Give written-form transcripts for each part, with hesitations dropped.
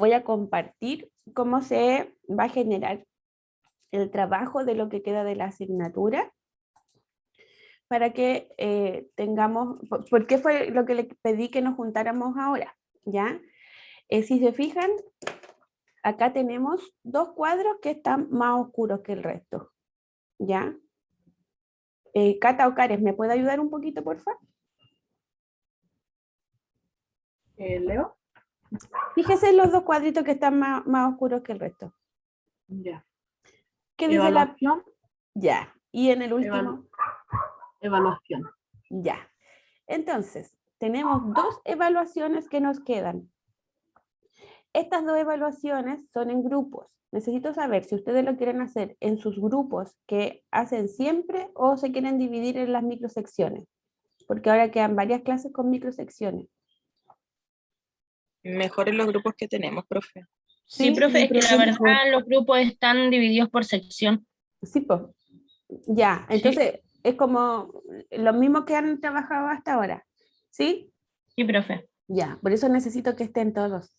voy a compartir cómo se va a generar el trabajo de lo que queda de la asignatura para que tengamos, ¿por qué fue lo que le pedí que nos juntáramos ahora? ¿Ya? Si se fijan, acá tenemos dos cuadros que están más oscuros que el resto, ¿ya? Cata o Cares, ¿me puede ayudar un poquito, por favor? Leo. Fíjese en los dos cuadritos que están más oscuros que el resto. Ya. ¿Qué dice Evaluación. Ya. Y en el último. Evaluación. Ya. Entonces, tenemos dos evaluaciones que nos quedan. Estas dos evaluaciones son en grupos. Necesito saber si ustedes lo quieren hacer en sus grupos que hacen siempre o se quieren dividir en las microsecciones, porque ahora quedan varias clases con microsecciones. Mejor en los grupos que tenemos, profe. Sí, profe, es que la verdad mejor. los grupos están divididos por sección. Sí, pues. Ya, entonces es como lo mismo que han trabajado hasta ahora, ¿sí? Sí, profe. Ya, por eso necesito que estén todos,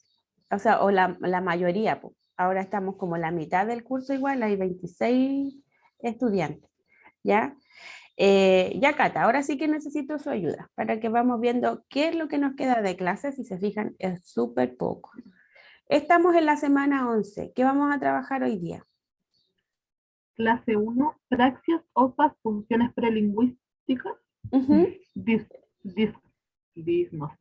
o sea, o la mayoría, pues. Ahora estamos como la mitad del curso igual, hay 26 estudiantes, ¿ya? Ya, Cata, ahora sí que necesito su ayuda para que vamos viendo qué es lo que nos queda de clases. Si se fijan, es súper poco. Estamos en la semana 11. ¿Qué vamos a trabajar hoy día? Clase 1, praxias, OFAs, funciones prelingüísticas. No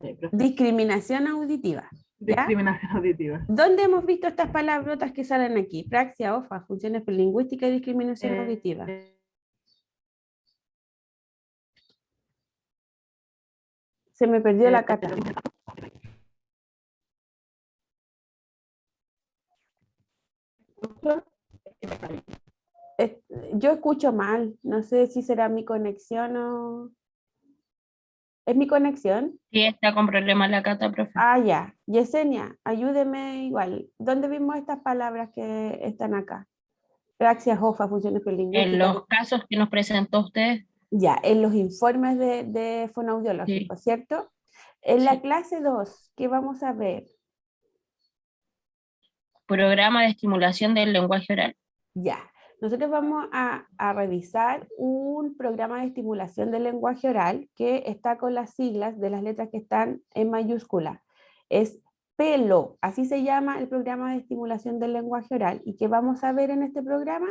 sé, profe. Discriminación auditiva. ¿Ya? Discriminación auditiva. ¿Dónde hemos visto estas palabrotas que salen aquí? Praxia, OFA, funciones prelingüísticas y discriminación auditiva. Se me perdió la Cata. Yo escucho mal, no sé si será mi conexión o... ¿Es mi conexión? Sí, está con problemas la Cata, profe. Ah, ya. Yesenia, ayúdeme igual. ¿Dónde vimos estas palabras que están acá? Praxia, OFA, funciones prelingüísticas. En los casos que nos presentó usted. Ya, en los informes de fonoaudiológicos, Sí. ¿cierto? En la Sí. clase 2, ¿qué vamos a ver? Programa de estimulación del lenguaje oral. Ya, nosotros vamos a revisar un programa de estimulación del lenguaje oral que está con las siglas de las letras que están en mayúscula. Es PELO, así se llama el programa de estimulación del lenguaje oral. ¿Y qué vamos a ver en este programa?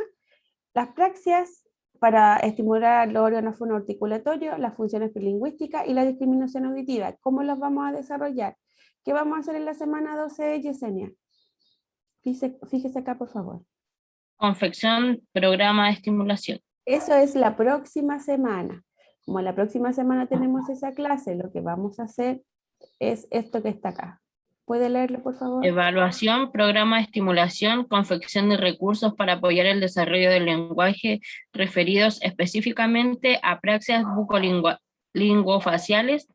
Las praxias para estimular los órganos fonoarticulatorios, las funciones prelingüísticas y la discriminación auditiva. ¿Cómo los vamos a desarrollar? ¿Qué vamos a hacer en la semana 12, Yesenia? Fíjese acá, por favor. Confección, programa de estimulación. Eso es la próxima semana. Como la próxima semana tenemos esa clase, lo que vamos a hacer es esto que está acá. ¿Puede leerlo, por favor? Evaluación, programa de estimulación, confección de recursos para apoyar el desarrollo del lenguaje referidos específicamente a praxias bucolinguofaciales,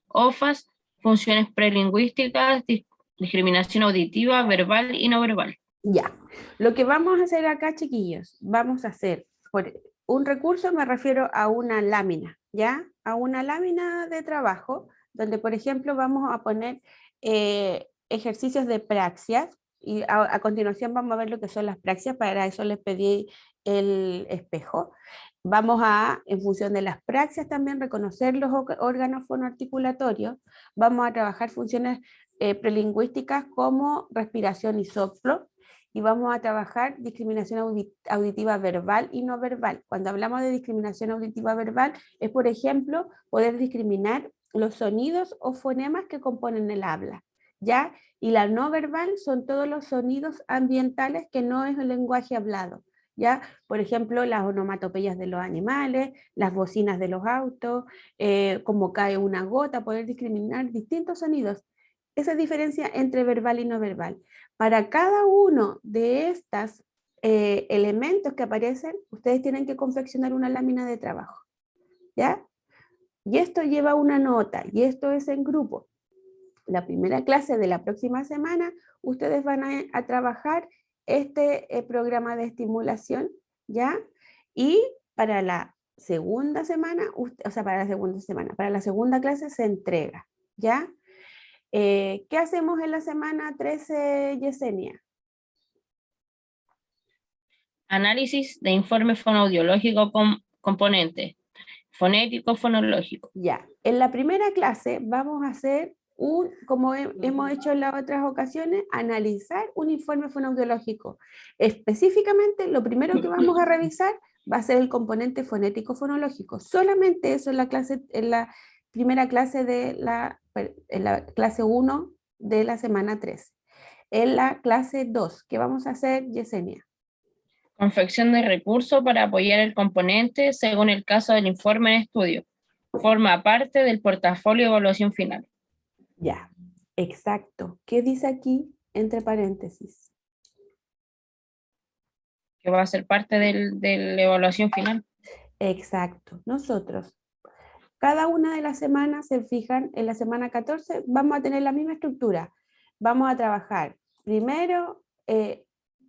OFAs, funciones prelingüísticas, discriminación auditiva, verbal y no verbal. Ya. Lo que vamos a hacer acá, chiquillos, vamos a hacer, por un recurso me refiero a una lámina, ¿ya? A una lámina de trabajo, donde, por ejemplo, vamos a poner ejercicios de praxias, y a continuación vamos a ver lo que son las praxias, para eso les pedí el espejo. Vamos a, en función de las praxias también, reconocer los órganos fonoarticulatorios, vamos a trabajar funciones prelingüísticas como respiración y soplo, y vamos a trabajar discriminación auditiva verbal y no verbal. Cuando hablamos de discriminación auditiva verbal, es, por ejemplo, poder discriminar los sonidos o fonemas que componen el habla, ¿ya? Y la no verbal son todos los sonidos ambientales que no es el lenguaje hablado, ¿ya? Por ejemplo, las onomatopeyas de los animales, las bocinas de los autos, como cae una gota, poder discriminar distintos sonidos. Esa diferencia entre verbal y no verbal. Para cada uno de estos elementos que aparecen, ustedes tienen que confeccionar una lámina de trabajo, ¿ya? Y esto lleva una nota, y esto es en grupo. La primera clase de la próxima semana, ustedes van a trabajar este programa de estimulación, ¿ya? Y para la segunda semana, para la segunda clase se entrega, ¿ya? ¿Qué hacemos en la semana 13, Yesenia? Análisis de informe fonoaudiológico con componente, fonético, fonológico. Ya, en la primera clase vamos a hacer como hemos hecho en las otras ocasiones, analizar un informe fonoaudiológico. Específicamente, lo primero que vamos a revisar va a ser el componente fonético fonológico. Solamente eso en la clase, en la primera clase en la clase 1 de la semana 13. En la clase 2, ¿qué vamos a hacer, Yesenia? Confección de recursos para apoyar el componente según el caso del informe en estudio. Forma parte del portafolio de evaluación final. Ya, exacto. ¿Qué dice aquí entre paréntesis? Que va a ser parte de la evaluación final. Exacto. Nosotros, cada una de las semanas, se fijan, en la semana 14 vamos a tener la misma estructura. Vamos a trabajar primero,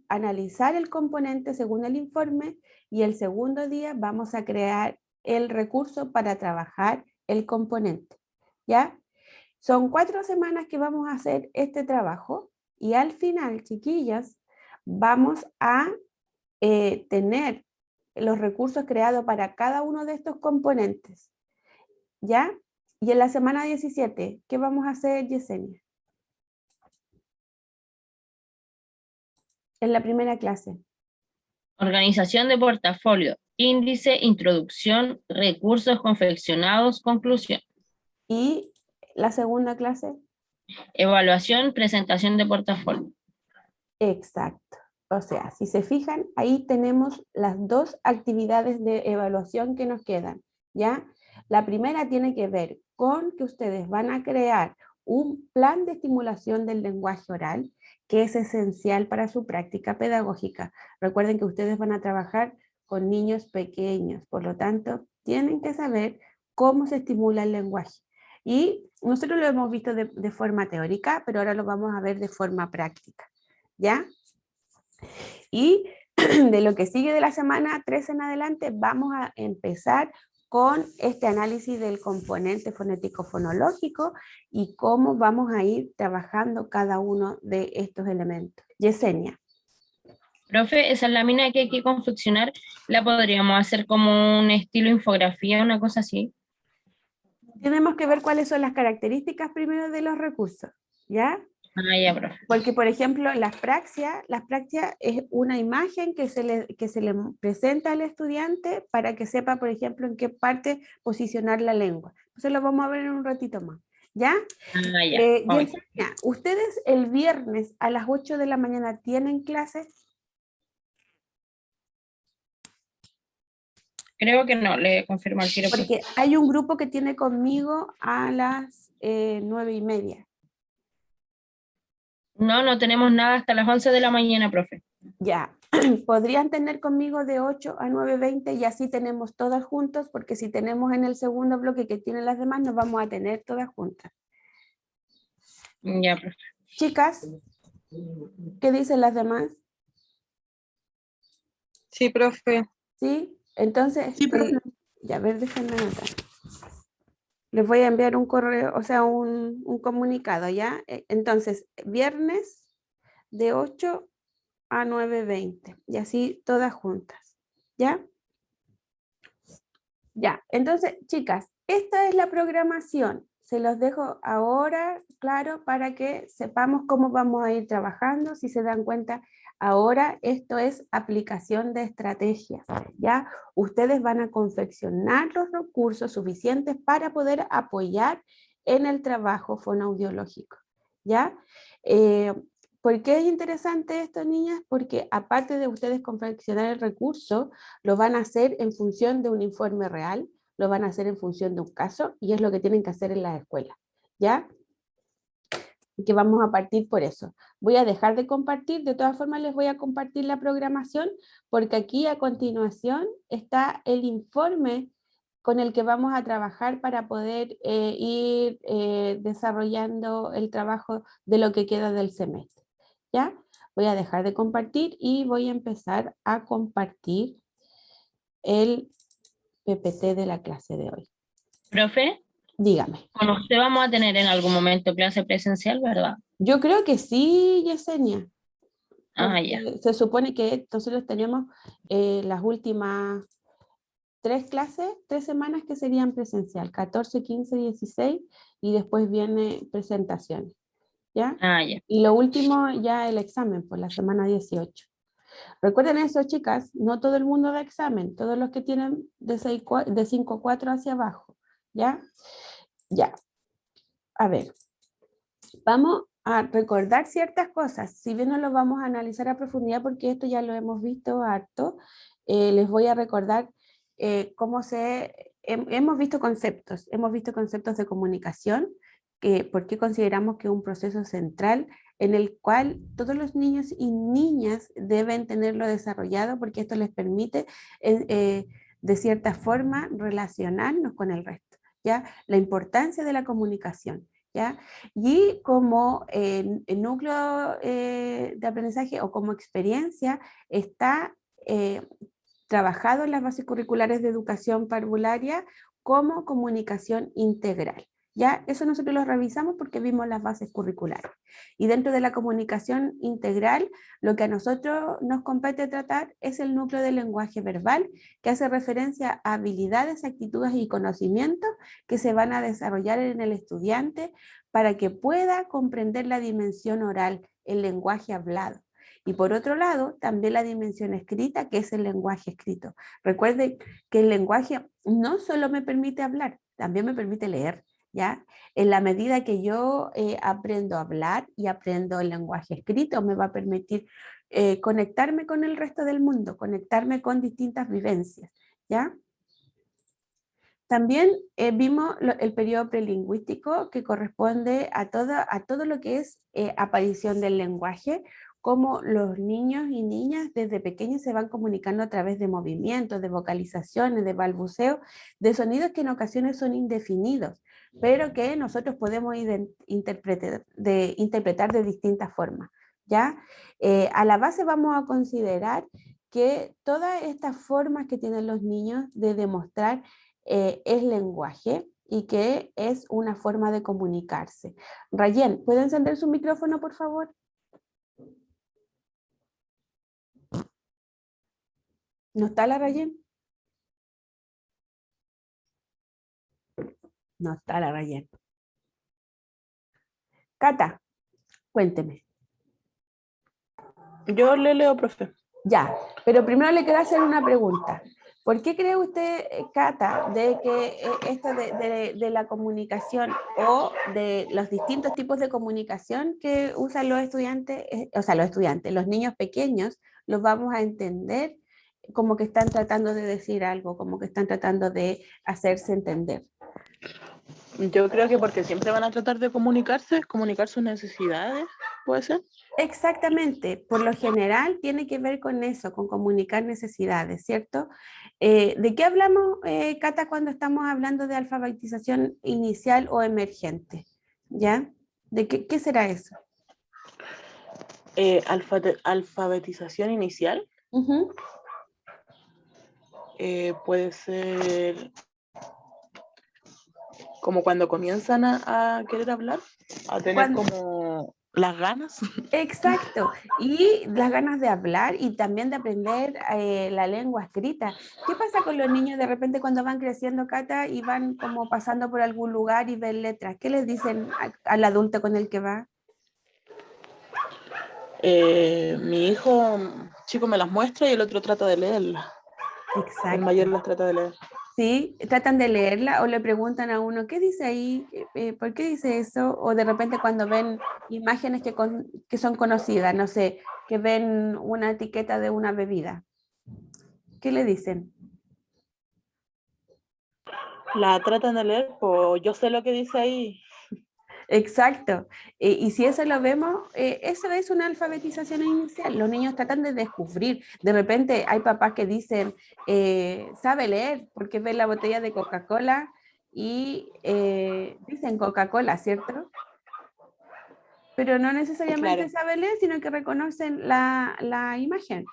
analizar el componente según el informe, y el segundo día vamos a crear el recurso para trabajar el componente. ¿Ya? Son 4 semanas que vamos a hacer este trabajo, y al final, chiquillas, vamos a tener los recursos creados para cada uno de estos componentes. ¿Ya? Y en la semana 17, ¿qué vamos a hacer, Yesenia? En la primera clase. Organización de portafolio, índice, introducción, recursos confeccionados, conclusión. Y la segunda clase. Evaluación, presentación de portafolio. Exacto. O sea, si se fijan, ahí tenemos las dos actividades de evaluación que nos quedan, ¿ya? La primera tiene que ver con que ustedes van a crear un plan de estimulación del lenguaje oral, que es esencial para su práctica pedagógica. Recuerden que ustedes van a trabajar con niños pequeños, por lo tanto, tienen que saber cómo se estimula el lenguaje. Y nosotros lo hemos visto de forma teórica, pero ahora lo vamos a ver de forma práctica, ¿ya? Y de lo que sigue de la semana 13 en adelante, vamos a empezar con este análisis del componente fonético-fonológico y cómo vamos a ir trabajando cada uno de estos elementos. Yesenia. Profe, esa lámina que hay que confeccionar, ¿la podríamos hacer como un estilo infografía, una cosa así? Tenemos que ver cuáles son las características primero de los recursos, ¿ya? Ah, ya, profe. Porque, por ejemplo, las praxias es una imagen que se le presenta al estudiante para que sepa, por ejemplo, en qué parte posicionar la lengua. Entonces lo vamos a ver en un ratito más, ¿ya? Ah, ya. Yesenia, ¿ustedes el viernes a las 8 de la mañana tienen clases? Creo que no, le confirmo al tiro. Porque hay un grupo que tiene conmigo a las 9:30. No, no tenemos nada hasta las 11 de la mañana, profe. Ya, podrían tener conmigo de 8 a 9:20 y así tenemos todas juntas, porque si tenemos en el segundo bloque que tienen las demás, nos vamos a tener todas juntas. Ya, profe. Chicas, ¿qué dicen las demás? Sí, profe. ¿Sí? Entonces, Sí, profe. ya, a ver, déjenme anotar. Les voy a enviar un correo, o sea, un comunicado, ¿ya? Entonces, viernes de 8 a 9:20 y así todas juntas, ¿ya? Ya, entonces, chicas, esta es la programación. Se los dejo ahora, claro, para que sepamos cómo vamos a ir trabajando. Si se dan cuenta, ahora esto es aplicación de estrategias, ¿ya? Ustedes van a confeccionar los recursos suficientes para poder apoyar en el trabajo fonoaudiológico, ¿ya? ¿Por qué es interesante esto, niñas? Porque aparte de ustedes confeccionar el recurso, lo van a hacer en función de un informe real, lo van a hacer en función de un caso, y es lo que tienen que hacer en la escuela, ¿ya? Y que vamos a partir por eso. Voy a dejar de compartir, de todas formas les voy a compartir la programación, porque aquí a continuación está el informe con el que vamos a trabajar para poder ir desarrollando el trabajo de lo que queda del semestre, ¿ya? Voy a dejar de compartir y voy a empezar a compartir el PPT de la clase de hoy. Profe, Dígame. Con usted vamos a tener en algún momento clase presencial, ¿verdad? Yo creo que sí, Yesenia. Ah, ya. Porque se supone que nosotros tenemos las últimas 3 semanas que serían presencial, 14, 15, 16, y después viene presentaciones, ¿ya? Ah, ya. Y lo último ya el examen, por la semana 18. Recuerden eso, chicas, no todo el mundo da examen, todos los que tienen de 5-4 hacia abajo, ¿ya? Ya. A ver, vamos a recordar ciertas cosas, si bien no lo vamos a analizar a profundidad porque esto ya lo hemos visto harto, les voy a recordar hemos visto conceptos de comunicación, por qué consideramos que es un proceso central en el cual todos los niños y niñas deben tenerlo desarrollado porque esto les permite de cierta forma relacionarnos con el resto, ¿ya? La importancia de la comunicación, ¿ya? Y como el núcleo de aprendizaje o como experiencia está trabajado en las bases curriculares de educación parvularia como comunicación integral. Ya, eso nosotros lo revisamos porque vimos las bases curriculares. Y dentro de la comunicación integral, lo que a nosotros nos compete tratar es el núcleo del lenguaje verbal, que hace referencia a habilidades, actitudes y conocimientos que se van a desarrollar en el estudiante para que pueda comprender la dimensión oral, el lenguaje hablado. Y por otro lado, también la dimensión escrita, que es el lenguaje escrito. Recuerden que el lenguaje no solo me permite hablar, también me permite leer, ¿ya? En la medida que yo aprendo a hablar y aprendo el lenguaje escrito, me va a permitir conectarme con el resto del mundo, conectarme con distintas vivencias, ¿ya? También vimos el periodo prelingüístico que corresponde a todo lo que es aparición del lenguaje, cómo los niños y niñas desde pequeños se van comunicando a través de movimientos, de vocalizaciones, de balbuceo, de sonidos que en ocasiones son indefinidos, pero que nosotros podemos interpretar de distintas formas, ¿ya? A la base vamos a considerar que todas estas formas que tienen los niños de demostrar es lenguaje y que es una forma de comunicarse. Rayen, ¿puede encender su micrófono, por favor? ¿No está la Rayen? No está la Rayen. Cata, cuénteme. Yo le leo, profe. Ya, pero primero le quiero hacer una pregunta. ¿Por qué cree usted, Cata, de que esto de la comunicación o de los distintos tipos de comunicación que usan los estudiantes, los niños pequeños, los vamos a entender como que están tratando de decir algo, como que están tratando de hacerse entender? Yo creo que porque siempre van a tratar de comunicar sus necesidades, ¿puede ser? Exactamente, por lo general tiene que ver con eso, con comunicar necesidades, ¿cierto? ¿De qué hablamos, Cata, cuando estamos hablando de alfabetización inicial o emergente? ¿Ya? ¿De qué será eso? Alfabetización inicial Ujú. puede ser como cuando comienzan a querer hablar, a tener Cuando- como las ganas. Exacto, y las ganas de hablar y también de aprender la lengua escrita. ¿Qué pasa con los niños de repente cuando van creciendo, Cata, y van como pasando por algún lugar y ven letras? ¿Qué les dicen al adulto con el que va? Mi hijo chico me las muestra y el otro trata de leerlas. El mayor Exacto. las trata de leer. Sí, tratan de leerla o le preguntan a uno, ¿qué dice ahí? ¿Por qué dice eso? O de repente cuando ven imágenes que son conocidas, no sé, que ven una etiqueta de una bebida. ¿Qué le dicen? La tratan de leer, pues yo sé lo que dice ahí. Exacto. Y si eso lo vemos, eso es una alfabetización inicial. Los niños tratan de descubrir. De repente hay papás que dicen, sabe leer porque ve la botella de Coca-Cola y dicen Coca-Cola, ¿cierto? Pero no necesariamente Claro. sabe leer, sino que reconocen la imagen.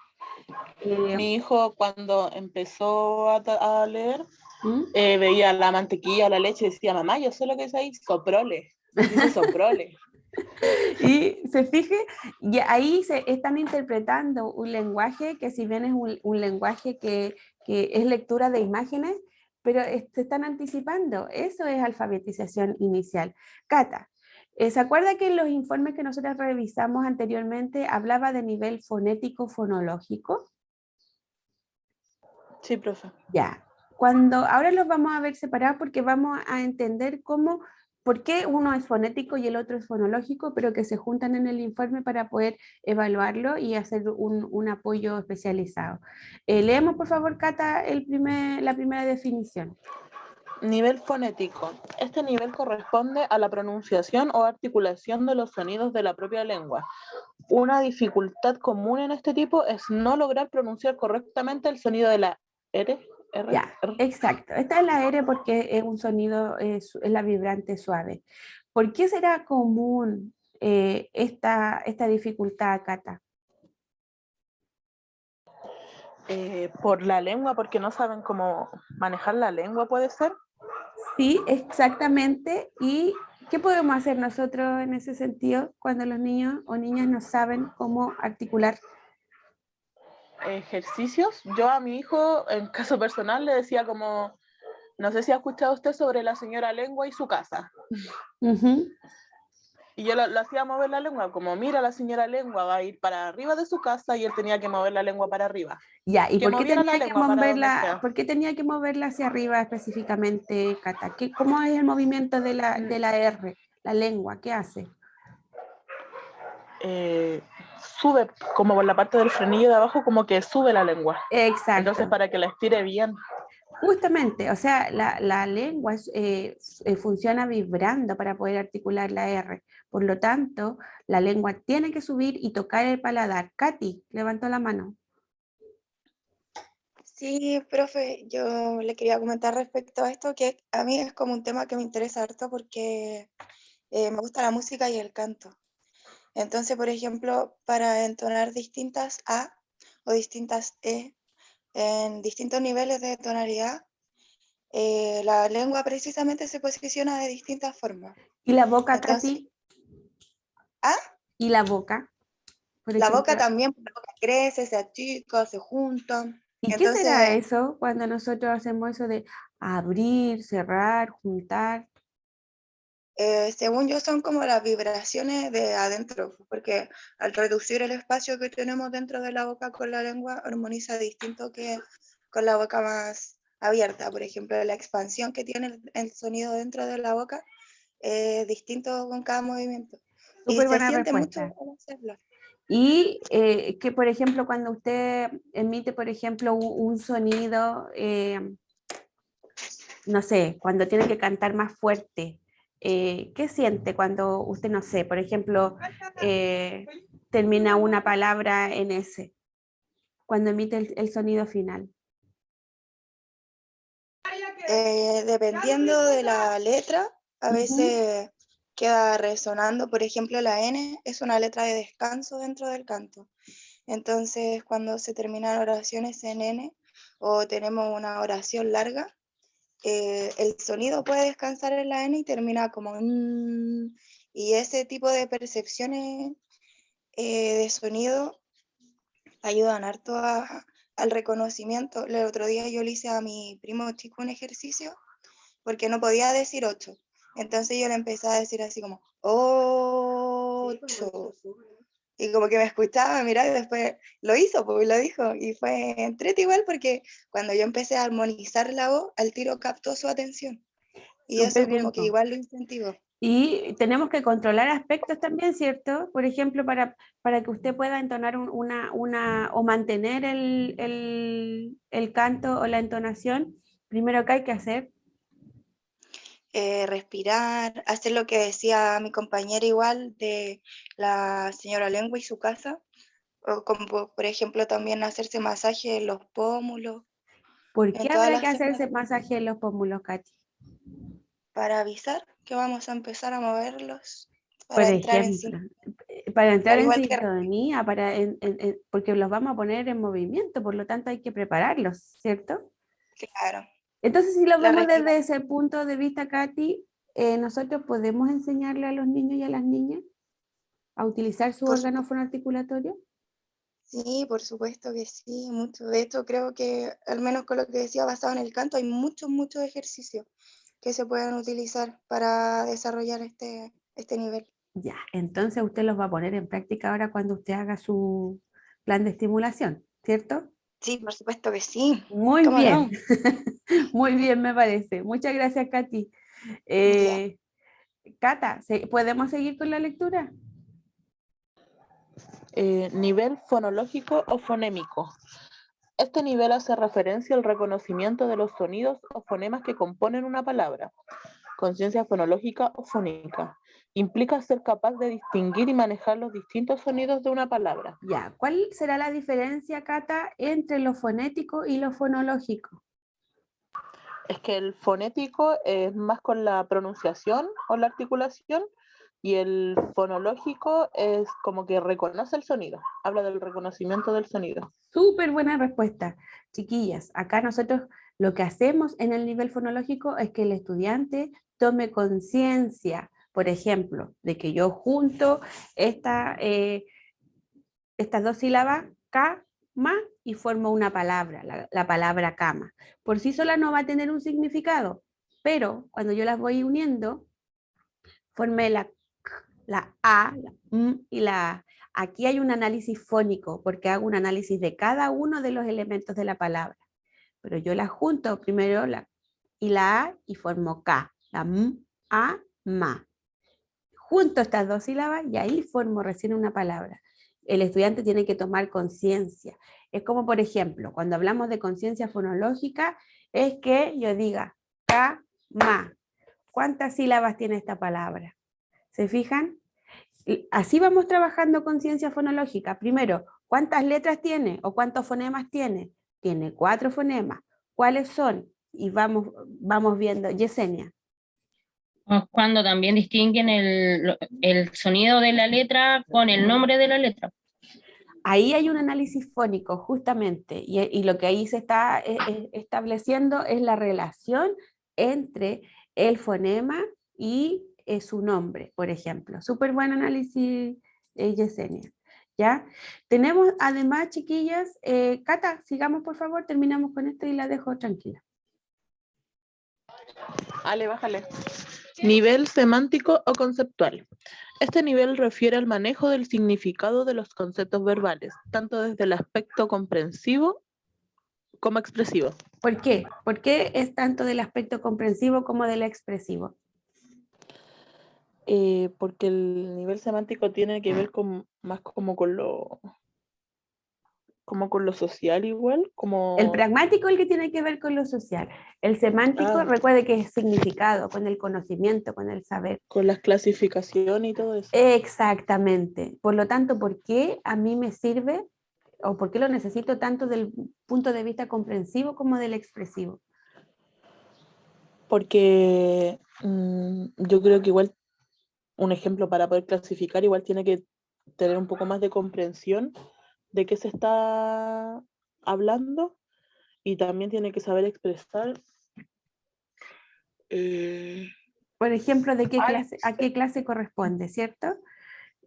Mi hijo cuando empezó a leer, ¿Mm? veía la mantequilla o la leche y decía, mamá, yo sé lo que es ahí, soprole. Dice soprole. Y se fije, y ahí se están interpretando un lenguaje que si bien es un lenguaje que es lectura de imágenes, pero se están anticipando. Eso es alfabetización inicial. Cata, ¿se acuerda que en los informes que nosotros revisamos anteriormente hablaba de nivel fonético fonológico? Sí, profe. Ya. Ahora los vamos a ver separados porque vamos a entender por qué uno es fonético y el otro es fonológico, pero que se juntan en el informe para poder evaluarlo y hacer un apoyo especializado. Leemos, por favor, Cata, la primera definición. Nivel fonético. Este nivel corresponde a la pronunciación o articulación de los sonidos de la propia lengua. Una dificultad común en este tipo es no lograr pronunciar correctamente el sonido de la R. Ya, exacto. Esta es la R porque es un sonido, es la vibrante suave. ¿Por qué será común esta dificultad, Cata? Por la lengua, porque no saben cómo manejar la lengua, puede ser. Sí, exactamente. ¿Y qué podemos hacer nosotros en ese sentido cuando los niños o niñas no saben cómo articular? Ejercicios. Yo a mi hijo, en caso personal, le decía como, no sé si ha escuchado usted sobre la señora lengua y su casa. Ujú. Y yo lo hacía mover la lengua, como mira, la señora lengua va a ir para arriba de su casa y él tenía que mover la lengua para arriba. Ya, ¿y Que por qué moviera la tenía que lengua para donde sea. por qué tenía que moverla hacia arriba específicamente, Cata? ¿Cómo es el movimiento de la R, la lengua? ¿Qué hace? Sube como por la parte del frenillo de abajo, como que sube la lengua. Entonces, Exacto. para que la estire bien. Justamente, o sea, la lengua funciona vibrando para poder articular la R. Por lo tanto, la lengua tiene que subir y tocar el paladar. Katy, levantó la mano. Sí, profe, yo le quería comentar respecto a esto, que a mí es como un tema que me interesa harto porque me gusta la música y el canto. Entonces, por ejemplo, para entonar distintas A o distintas E en distintos niveles de tonalidad, la lengua precisamente se posiciona de distintas formas. ¿Y la boca, Entonces, Katy? A, ¿Y la boca? Por la ejemplo. boca también, la boca crece, se achica, se junta. ¿Y qué será Entonces, eso cuando nosotros hacemos eso de abrir, cerrar, juntar? según yo, son como las vibraciones de adentro, porque al reducir el espacio que tenemos dentro de la boca con la lengua, armoniza distinto que con la boca más abierta. Por ejemplo, la expansión que tiene el sonido dentro de la boca es distinto con cada movimiento. Y Súper se buena siente mucho respuesta. al hacerlo. Y que, por ejemplo, cuando usted emite, por ejemplo, un sonido, no sé, cuando tiene que cantar más fuerte, ¿qué siente cuando usted, no sé, por ejemplo, termina una palabra en S, cuando emite el sonido final? Dependiendo de la letra, a Ujú. veces queda resonando. Por ejemplo, la N es una letra de descanso dentro del canto. Entonces, cuando se terminan oraciones en N o tenemos una oración larga, el sonido puede descansar en la N y termina como y ese tipo de percepciones de sonido ayudan harto al reconocimiento. El otro día yo le hice a mi primo chico un ejercicio porque no podía decir 8. Entonces yo le empecé a decir así como 8. Y como que me escuchaba, mira, y después lo hizo, pues lo dijo. Y fue entrete igual porque cuando yo empecé a armonizar la voz, al tiro captó su atención. Y Súper eso bien, como que po. igual lo incentivó. Y tenemos que controlar aspectos también, ¿cierto? Por ejemplo, para que usted pueda entonar o mantener el canto o la entonación, primero que hay que hacer. Respirar, hacer lo que decía mi compañera igual de la señora Lengua y su casa, o como por ejemplo también hacerse masaje en los pómulos, ¿Por qué en todas habrá que las zonas, hacerse masaje en los pómulos, Katy? para avisar que vamos a empezar a moverlos, Por para entrar en ejemplo, sincronía. Para entrar en igual que sintonía, porque los vamos a poner en movimiento, por lo tanto hay que prepararlos, ¿cierto? claro. Entonces, si lo La vemos desde respiración. ese punto de vista, Katy, nosotros podemos enseñarle a los niños y a las niñas a utilizar su Por órgano fonoarticulatorio. Sí, por supuesto que sí, mucho. De hecho, creo que, al menos con lo que decía basado en el canto, hay muchos ejercicios que se pueden utilizar para desarrollar este nivel. Ya, entonces usted los va a poner en práctica ahora cuando usted haga su plan de estimulación, ¿cierto? Sí, por supuesto que sí. Muy ¿Cómo bien, no? muy bien me parece. Muchas gracias, Katy. Ya. Cata, ¿podemos seguir con la lectura? Nivel fonológico o fonémico. Este nivel hace referencia al reconocimiento de los sonidos o fonemas que componen una palabra. Conciencia fonológica o fónica. Implica ser capaz de distinguir y manejar los distintos sonidos de una palabra. Ya, ¿cuál será la diferencia, Cata, entre lo fonético y lo fonológico? Es que el fonético es más con la pronunciación o la articulación y el fonológico es como que reconoce el sonido, habla del reconocimiento del sonido. Súper buena respuesta. Chiquillas, acá nosotros lo que hacemos en el nivel fonológico es que el estudiante tome conciencia, por ejemplo, de que yo junto estas dos sílabas, cama, y formo una palabra, la palabra cama. Por sí sola no va a tener un significado, pero cuando yo las voy uniendo, formé la A, la M y la A. Aquí hay un análisis fónico, porque hago un análisis de cada uno de los elementos de la palabra. Pero yo las junto primero y la A y formo K, la M, A, ma. Junto estas dos sílabas y ahí formo recién una palabra. El estudiante tiene que tomar conciencia. Es como, por ejemplo, cuando hablamos de conciencia fonológica, es que yo diga K, ma. ¿Cuántas sílabas tiene esta palabra? ¿Se fijan? Así vamos trabajando conciencia fonológica. Primero, ¿cuántas letras tiene o cuántos fonemas tiene? Tiene 4 fonemas. ¿Cuáles son? Y vamos viendo. Yesenia. Cuando también distinguen el sonido de la letra con el nombre de la letra. Ahí hay un análisis fónico, justamente, y lo que ahí se está estableciendo es la relación entre el fonema y su nombre, por ejemplo. Súper buen análisis, Yesenia. ¿Ya? Tenemos además, chiquillas, Cata, sigamos por favor, terminamos con esto y la dejo tranquila. Ale, bájale. Nivel semántico o conceptual. Este nivel refiere al manejo del significado de los conceptos verbales, tanto desde el aspecto comprensivo como expresivo. ¿Por qué? ¿Por qué es tanto del aspecto comprensivo como del expresivo? Porque el nivel semántico tiene que ver más como con lo social igual, como... El pragmático es el que tiene que ver con lo social. El semántico, recuerde que es significado, con el conocimiento, con el saber. Con las clasificaciones y todo eso. Exactamente. Por lo tanto, ¿por qué a mí me sirve o por qué lo necesito tanto del punto de vista comprensivo como del expresivo? Porque yo creo que igual un ejemplo para poder clasificar igual tiene que tener un poco más de comprensión de qué se está hablando y también tiene que saber expresar. Por ejemplo, ¿a qué clase corresponde, cierto?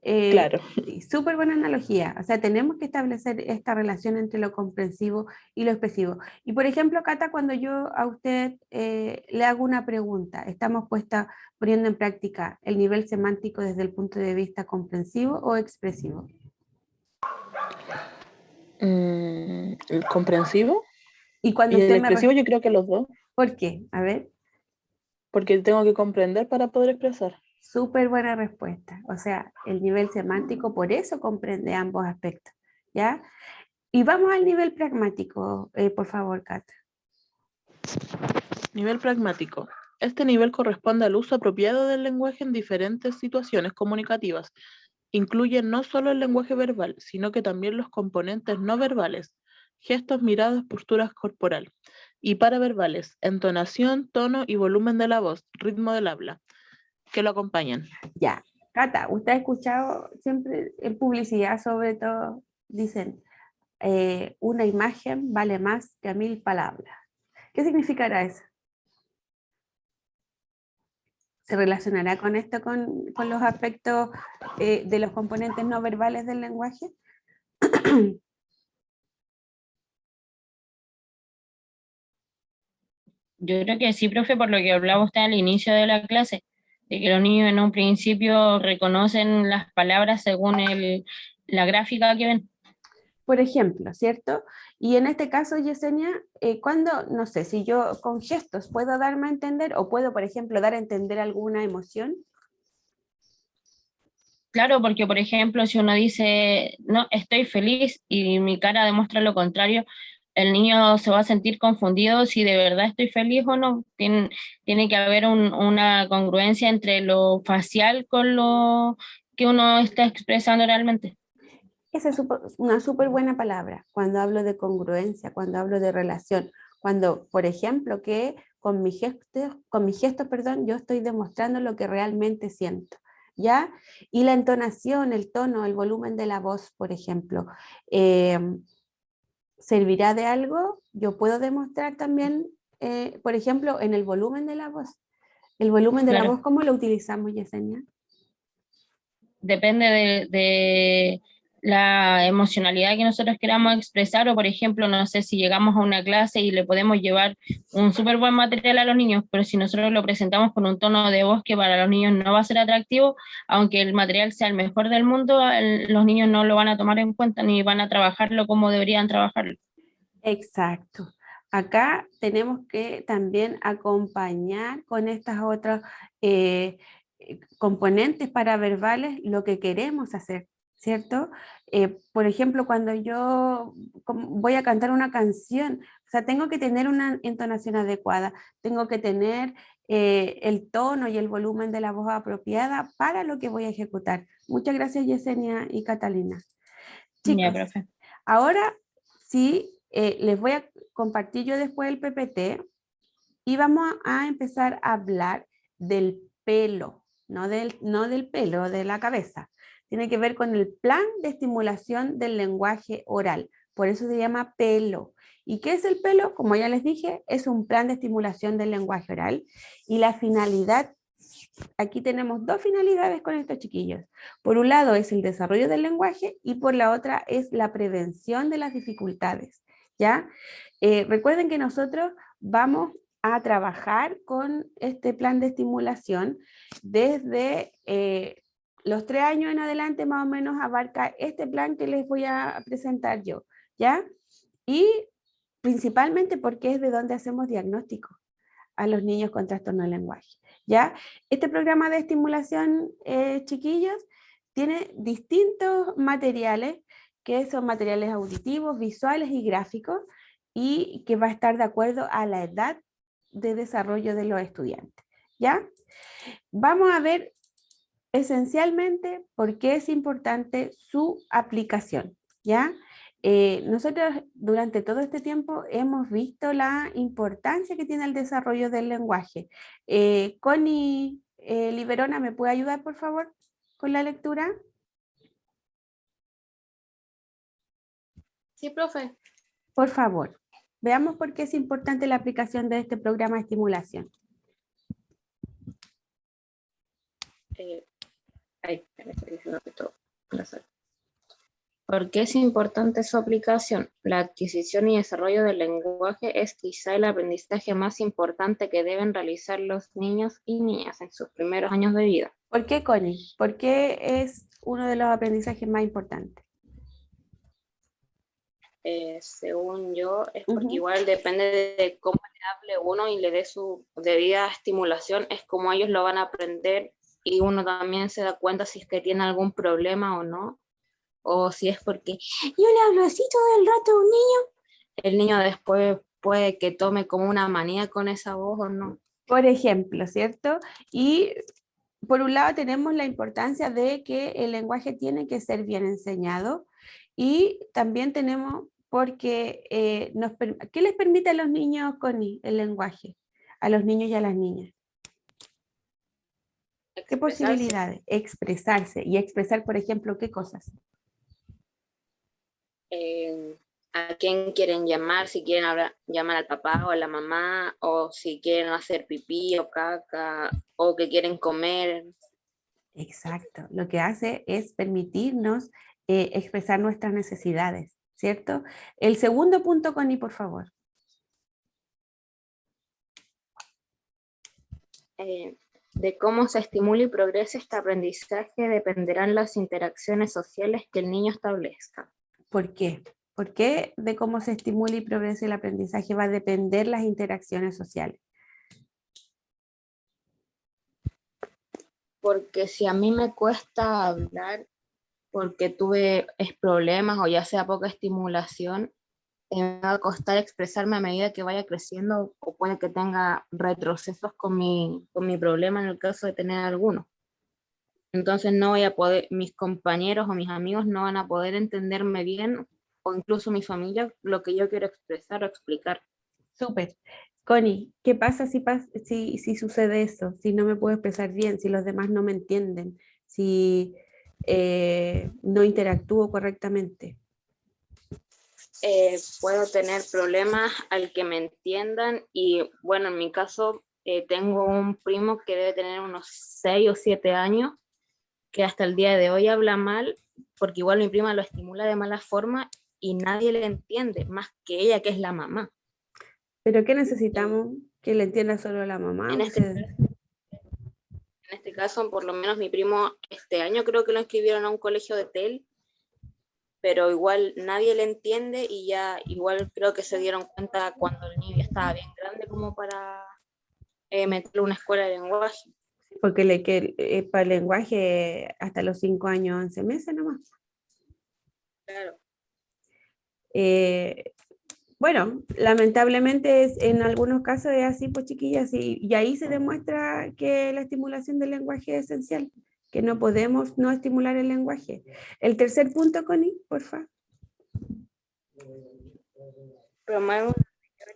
Claro. Sí, súper buena analogía. O sea, tenemos que establecer esta relación entre lo comprensivo y lo expresivo. Y por ejemplo, Cata, cuando yo a usted le hago una pregunta, ¿estamos poniendo en práctica el nivel semántico desde el punto de vista comprensivo o expresivo? ¿El comprensivo? Y cuando Y el usted expresivo yo creo que los dos. ¿Por qué? A ver. Porque tengo que comprender para poder expresar. Súper buena respuesta. O sea, el nivel semántico por eso comprende ambos aspectos, ¿ya? Y vamos al nivel pragmático, por favor, Cata. Nivel pragmático. Este nivel corresponde al uso apropiado del lenguaje en diferentes situaciones comunicativas. Incluye no solo el lenguaje verbal, sino que también los componentes no verbales, gestos, miradas, posturas corporal, y paraverbales, entonación, tono y volumen de la voz, ritmo del habla, que lo acompañan. Ya, Cata, usted ha escuchado siempre en publicidad, sobre todo, dicen, una imagen vale más que 1000 palabras. ¿Qué significará eso? ¿Se relacionará con esto, con los aspectos de los componentes no verbales del lenguaje? Yo creo que sí, profe, por lo que hablaba usted al inicio de la clase, de que los niños en un principio reconocen las palabras según la gráfica que ven. Por ejemplo, ¿cierto? Y en este caso, Yesenia, cuando, no sé, si yo con gestos puedo darme a entender o puedo, por ejemplo, dar a entender alguna emoción. Claro, porque por ejemplo, si uno dice, no, estoy feliz y mi cara demuestra lo contrario, el niño se va a sentir confundido si de verdad estoy feliz o no. Tiene que haber una congruencia entre lo facial con lo que uno está expresando realmente. Esa es una súper buena palabra cuando hablo de congruencia, cuando hablo de relación, cuando, por ejemplo, que con mis gestos, perdón, yo estoy demostrando lo que realmente siento, ¿ya? Y la entonación, el tono, el volumen de la voz, por ejemplo, ¿servirá de algo? Yo puedo demostrar también, por ejemplo, en el volumen de la voz. El volumen de la Claro, voz, ¿cómo lo utilizamos, Yesenia? depende de la emocionalidad que nosotros queramos expresar, o por ejemplo, no sé si llegamos a una clase y le podemos llevar un súper buen material a los niños, pero si nosotros lo presentamos con un tono de voz que para los niños no va a ser atractivo, aunque el material sea el mejor del mundo, los niños no lo van a tomar en cuenta ni van a trabajarlo como deberían trabajarlo. Exacto. Acá tenemos que también acompañar con estas otras componentes paraverbales lo que queremos hacer, ¿cierto? Por ejemplo, cuando yo voy a cantar una canción, o sea, tengo que tener una entonación adecuada, tengo que tener el tono y el volumen de la voz apropiada para lo que voy a ejecutar. Muchas gracias, Yesenia y Catalina. Ya, Chicos, profe. ahora sí, les voy a compartir yo después el PPT y vamos a empezar a hablar del pelo, no del pelo, de la cabeza. Tiene que ver con el plan de estimulación del lenguaje oral. Por eso se llama pelo. ¿Y qué es el pelo? Como ya les dije, es un plan de estimulación del lenguaje oral. Y la finalidad, aquí tenemos dos finalidades con estos chiquillos. Por un lado es el desarrollo del lenguaje y por la otra es la prevención de las dificultades, ¿ya? Recuerden que nosotros vamos a trabajar con este plan de estimulación desde los 3 años en adelante, más o menos abarca este plan que les voy a presentar yo, ¿ya? Y principalmente porque es de donde hacemos diagnóstico a los niños con trastorno del lenguaje, ¿ya? Este programa de estimulación, chiquillos, tiene distintos materiales, que son materiales auditivos, visuales y gráficos, y que va a estar de acuerdo a la edad de desarrollo de los estudiantes, ¿ya? Vamos a ver esencialmente por qué es importante su aplicación, ¿ya? Nosotros durante todo este tiempo hemos visto la importancia que tiene el desarrollo del lenguaje. Connie Liberona, ¿me puede ayudar por favor con la lectura? Sí, profe. Por favor, veamos por qué es importante la aplicación de este programa de estimulación. Me estoy diciendo que todo. ¿Por qué es importante su aplicación? La adquisición y desarrollo del lenguaje es quizá el aprendizaje más importante que deben realizar los niños y niñas en sus primeros años de vida. ¿Por qué, Connie? ¿Por qué es uno de los aprendizajes más importantes? Según yo, es porque igual depende de cómo le hable uno y le dé su debida estimulación, es como ellos lo van a aprender y uno también se da cuenta si es que tiene algún problema o no, o si es porque yo le hablo así todo el rato a un niño, el niño después puede que tome como una manía con esa voz o no. Por ejemplo, ¿cierto? Y por un lado tenemos la importancia de que el lenguaje tiene que ser bien enseñado y también tenemos porque ¿qué les permite a los niños, Connie, el lenguaje? A los niños y a las niñas. ¿Qué Expresarse. posibilidades? Expresarse. Y expresar, por ejemplo, ¿qué cosas? A quién quieren llamar, si quieren llamar al papá o a la mamá, o si quieren hacer pipí o caca, o que quieren comer. Exacto. Lo que hace es permitirnos expresar nuestras necesidades, ¿cierto? El segundo punto, Connie, por favor. De cómo se estimula y progresa este aprendizaje dependerán las interacciones sociales que el niño establezca. ¿Por qué? ¿Por qué de cómo se estimula y progresa el aprendizaje va a depender las interacciones sociales? Porque si a mí me cuesta hablar porque tuve problemas o ya sea poca estimulación, me va a costar expresarme a medida que vaya creciendo, o puede que tenga retrocesos con mi problema en el caso de tener alguno. Entonces no voy a poder, mis compañeros o mis amigos no van a poder entenderme bien, o incluso mi familia, lo que yo quiero expresar o explicar. Súper. Connie, ¿qué pasa si sucede eso? Si no me puedo expresar bien, si los demás no me entienden, si no interactúo correctamente. Puedo tener problemas al que me entiendan, y bueno, en mi caso tengo un primo que debe tener unos 6 o 7 años, que hasta el día de hoy habla mal, porque igual mi prima lo estimula de mala forma y nadie le entiende, más que ella, que es la mamá. ¿Pero qué necesitamos? ¿Que le entienda solo la mamá? En este caso, por lo menos mi primo este año creo que lo inscribieron a un colegio de TEL, pero igual nadie le entiende, y ya igual creo que se dieron cuenta cuando el niño ya estaba bien grande como para meterlo a una escuela de lenguaje. Porque para el lenguaje hasta los 5 años, 11 meses nomás. Claro. Bueno, lamentablemente en algunos casos es así, pues chiquillas, y ahí se demuestra que la estimulación del lenguaje es esencial, que no podemos no estimular el lenguaje. El tercer punto, Connie, por favor. Promueve una mayor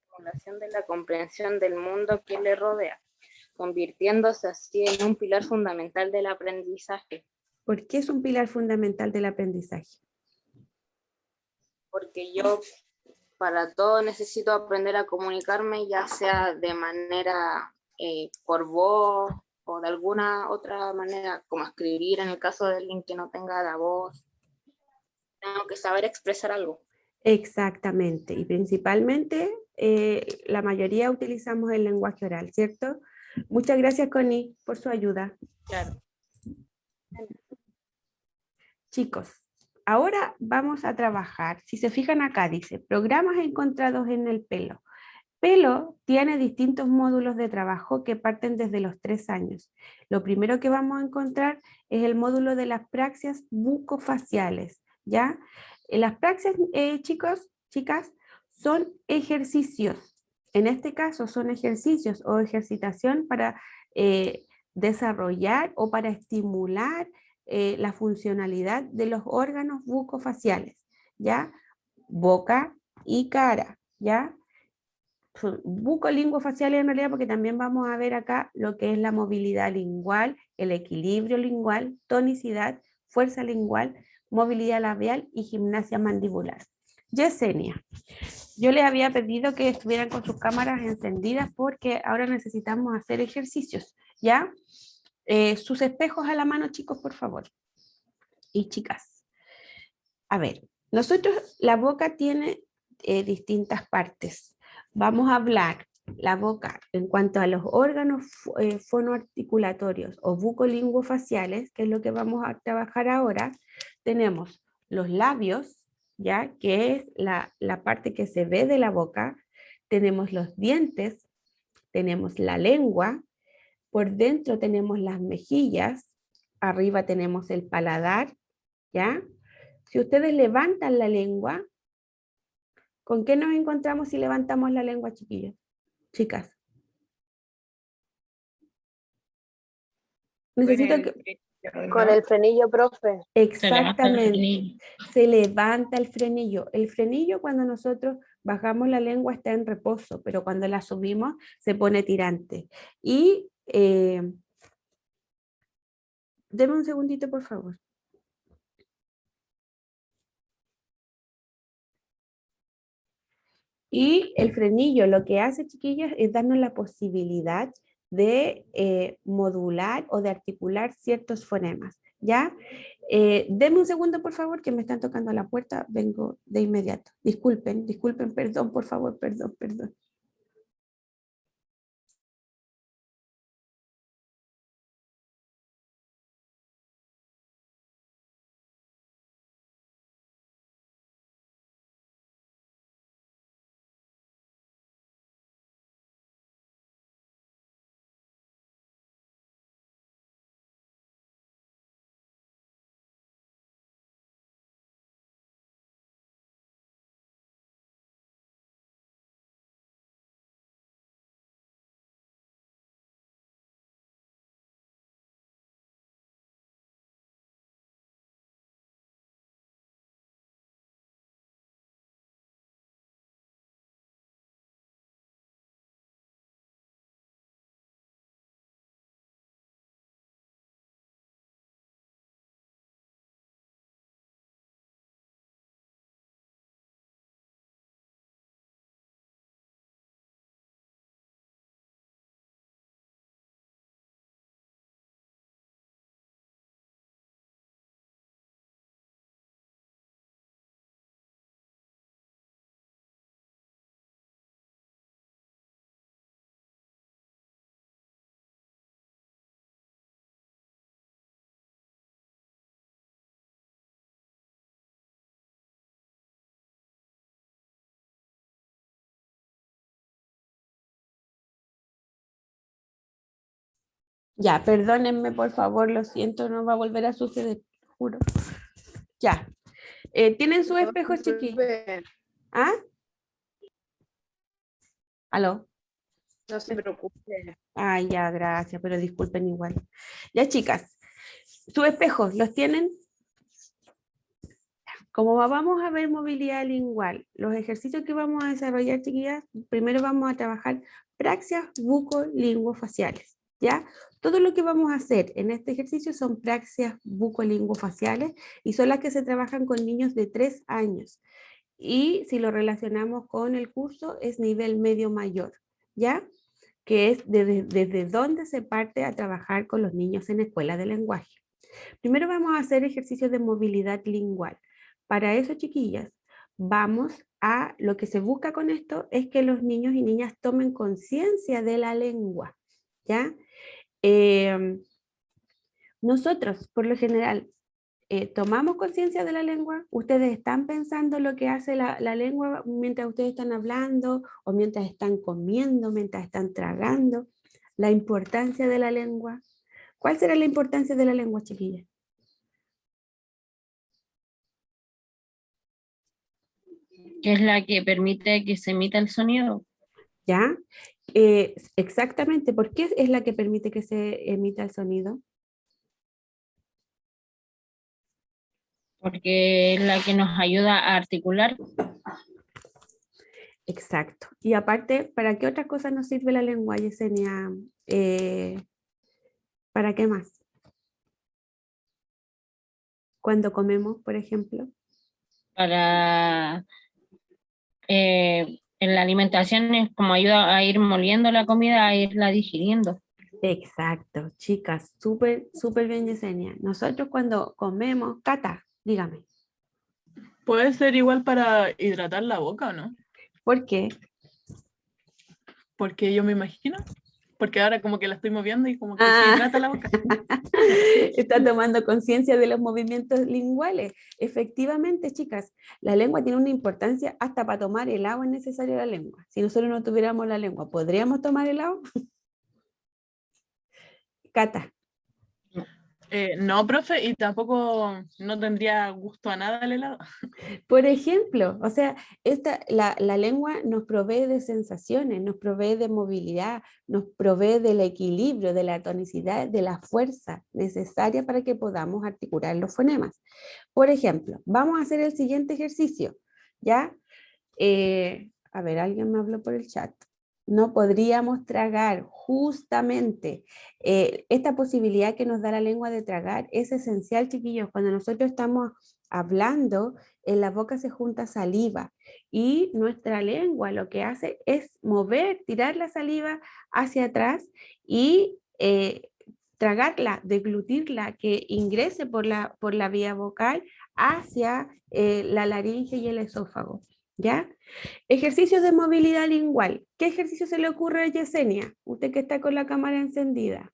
estimulación de la comprensión del mundo que le rodea, convirtiéndose así en un pilar fundamental del aprendizaje. ¿Por qué es un pilar fundamental del aprendizaje? Porque yo para todo necesito aprender a comunicarme, ya sea de manera por voz o de alguna otra manera, como escribir en el caso de alguien que no tenga la voz. Tengo que saber expresar algo. Exactamente, y principalmente la mayoría utilizamos el lenguaje oral, ¿cierto? Muchas gracias, Connie, por su ayuda. Claro. Chicos, ahora vamos a trabajar. Si se fijan acá, dice, programas encontrados en el pelo. Pelo tiene distintos módulos de trabajo que parten desde los 3 años. Lo primero que vamos a encontrar es el módulo de las praxias bucofaciales, ¿ya? Las praxias, chicos, chicas, son ejercicios. En este caso son ejercicios o ejercitación para desarrollar o para estimular la funcionalidad de los órganos bucofaciales, ¿ya? Boca y cara, ¿ya? Bucolinguofaciales en realidad, porque también vamos a ver acá lo que es la movilidad lingual, el equilibrio lingual, tonicidad, fuerza lingual, movilidad labial y gimnasia mandibular. Yesenia, yo les había pedido que estuvieran con sus cámaras encendidas porque ahora necesitamos hacer ejercicios, ¿ya? Sus espejos a la mano, chicos, por favor. Y chicas. A ver, la boca tiene distintas partes. Vamos a hablar la boca en cuanto a los órganos fonoarticulatorios o bucolinguofaciales, que es lo que vamos a trabajar ahora. Tenemos los labios, ¿ya? Que es la parte que se ve de la boca. Tenemos los dientes, tenemos la lengua, por dentro tenemos las mejillas, arriba tenemos el paladar, ¿ya? Si ustedes levantan la lengua, ¿con qué nos encontramos si levantamos la lengua, chiquillos? Chicas. Necesito que... Con el frenillo, profe. Exactamente. Se levanta el frenillo. El frenillo, cuando nosotros bajamos la lengua, está en reposo, pero cuando la subimos se pone tirante. Y Deme un segundito, por favor. Y el frenillo lo que hace, chiquillas, es darnos la posibilidad de modular o de articular ciertos fonemas, ¿ya? Deme un segundo, por favor, que me están tocando la puerta. Vengo de inmediato. Disculpen, disculpen, perdón, por favor, perdón, perdón. Ya, perdónenme, por favor, lo siento, no va a volver a suceder, juro. Ya. ¿Tienen su espejo, chiquillos? ¿Ah? ¿Aló? No se preocupe. Ay, ya, gracias, pero disculpen igual. Ya, chicas, sus espejos, ¿los tienen? Como vamos a ver movilidad lingual, los ejercicios que vamos a desarrollar, chiquillas, primero vamos a trabajar praxias bucolinguofaciales, ¿ya? Todo lo que vamos a hacer en este ejercicio son praxias bucolinguofaciales y son las que se trabajan con niños de 3 años. Y si lo relacionamos con el curso, es nivel medio mayor, ¿ya? Que es desde donde se parte a trabajar con los niños en escuela de lenguaje. Primero vamos a hacer ejercicios de movilidad lingual. Para eso, chiquillas, vamos a, lo que se busca con esto es que los niños y niñas tomen conciencia de la lengua, ¿ya? Nosotros, por lo general, tomamos conciencia de la lengua. Ustedes están pensando lo que hace la lengua mientras ustedes están hablando o mientras están comiendo, mientras están tragando. La importancia de la lengua. ¿Cuál será la importancia de la lengua, chiquillas? Que es la que permite que se emita el sonido, ¿Ya? Exactamente. ¿Por qué es la que permite que se emita el sonido? porque es la que nos ayuda a articular. Exacto. Y aparte, ¿para qué otras cosas nos sirve la lengua, Yesenia? ¿Para qué más? Cuando comemos, por ejemplo. Para en la alimentación es como ayuda a ir moliendo la comida, a irla digiriendo. Exacto, chicas, súper, súper bien, Yesenia. Nosotros cuando comemos, Cata, dígame. Puede ser igual para hidratar la boca, ¿o no? ¿Por qué? Porque yo me imagino. Porque ahora como que la estoy moviendo y como que se hidrata la boca. Está tomando conciencia de los movimientos linguales. Efectivamente, chicas, la lengua tiene una importancia hasta para tomar el agua es necesaria la lengua. Si nosotros no tuviéramos la lengua, ¿podríamos tomar el agua? Cata. No, profe, y tampoco no tendría gusto a nada el helado. Por ejemplo, o sea, la lengua nos provee de sensaciones, nos provee de movilidad, nos provee del equilibrio, de la tonicidad, de la fuerza necesaria para que podamos articular los fonemas. Por ejemplo, vamos a hacer el siguiente ejercicio, ¿ya? A ver, alguien me habló por el chat. no podríamos tragar, justamente. Esta posibilidad que nos da la lengua de tragar es esencial, chiquillos. Cuando nosotros estamos hablando, en la boca se junta saliva y nuestra lengua lo que hace es mover, tirar la saliva hacia atrás y tragarla, deglutirla, que ingrese por la vía vocal hacia la laringe y el esófago, ¿ya? Ejercicios de movilidad lingual. ¿Qué ejercicio se le ocurre a Yesenia? Usted que está con la cámara encendida.